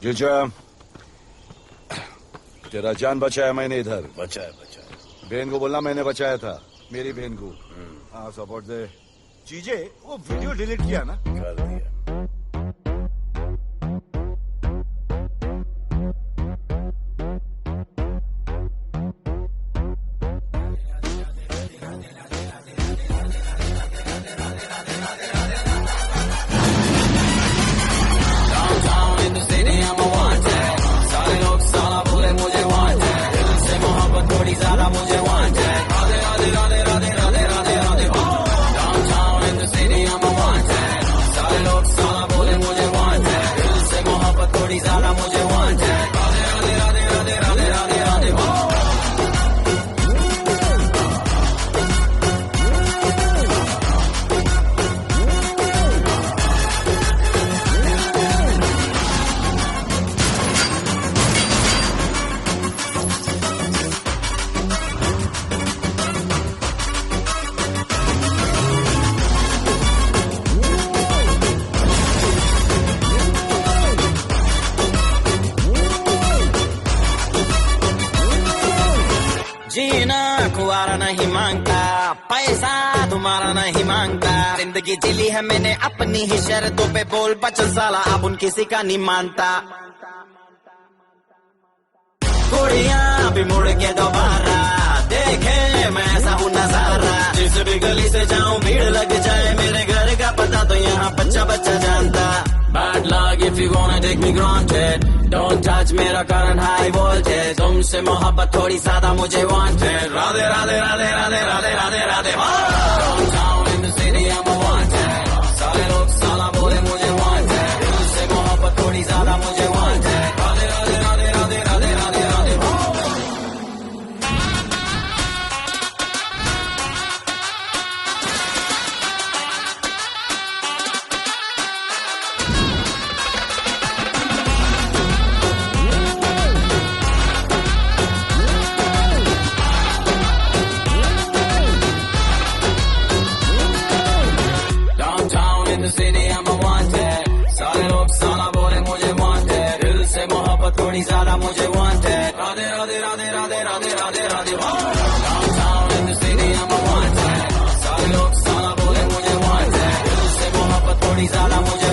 जीजा, तेरा जान बचाया मैंने इधर।
बचाया।
बहन को बोलना मैंने बचाया था, मेरी बहन को। हाँ सपोर्ट दे। चीजें वो वीडियो डिलीट किया ना?
कर दिया।
नहीं मांगता, पैसा तुम्हारा नहीं मांगता, जिंदगी जिली है मैंने अपनी ही शर्तों पे, बोल बचल साला अब उन किसी का नहीं मानता। कुड़ियां भी मुड़ के दोबारा देखे मैं ऐसा हूँ नजारा, जिस भी गली से जाऊं भीड़ लग जाए, मेरे घर का पता तो यहाँ बच्चा बच्चा जानता। Bad luck if you gonna take me granted, don't touch मेरा current high voltage, तुमसे मोहब्बत थोड़ी ज्यादा मुझे wanted, Radhe Radhe Radhe Radhe Radhe Radhe Radhe. Downtown in the city I'm a wanted, सारे लोग साला बोले मुझे wanted, तुमसे मोहब्बत थोड़ी ज्यादा मुझे wanted, राधे राधे राधे राधे राधे राधे राधे। थोड़ी ज्यादा मुझे wanted, Radhe Radhe Radhe Radhe Radhe Radhe Radhe. Downtown in the city I'm a wanted, सारे लोग साला बोले मुझे wanted, दिल से मोहब्बत थोड़ी ज्यादा मुझे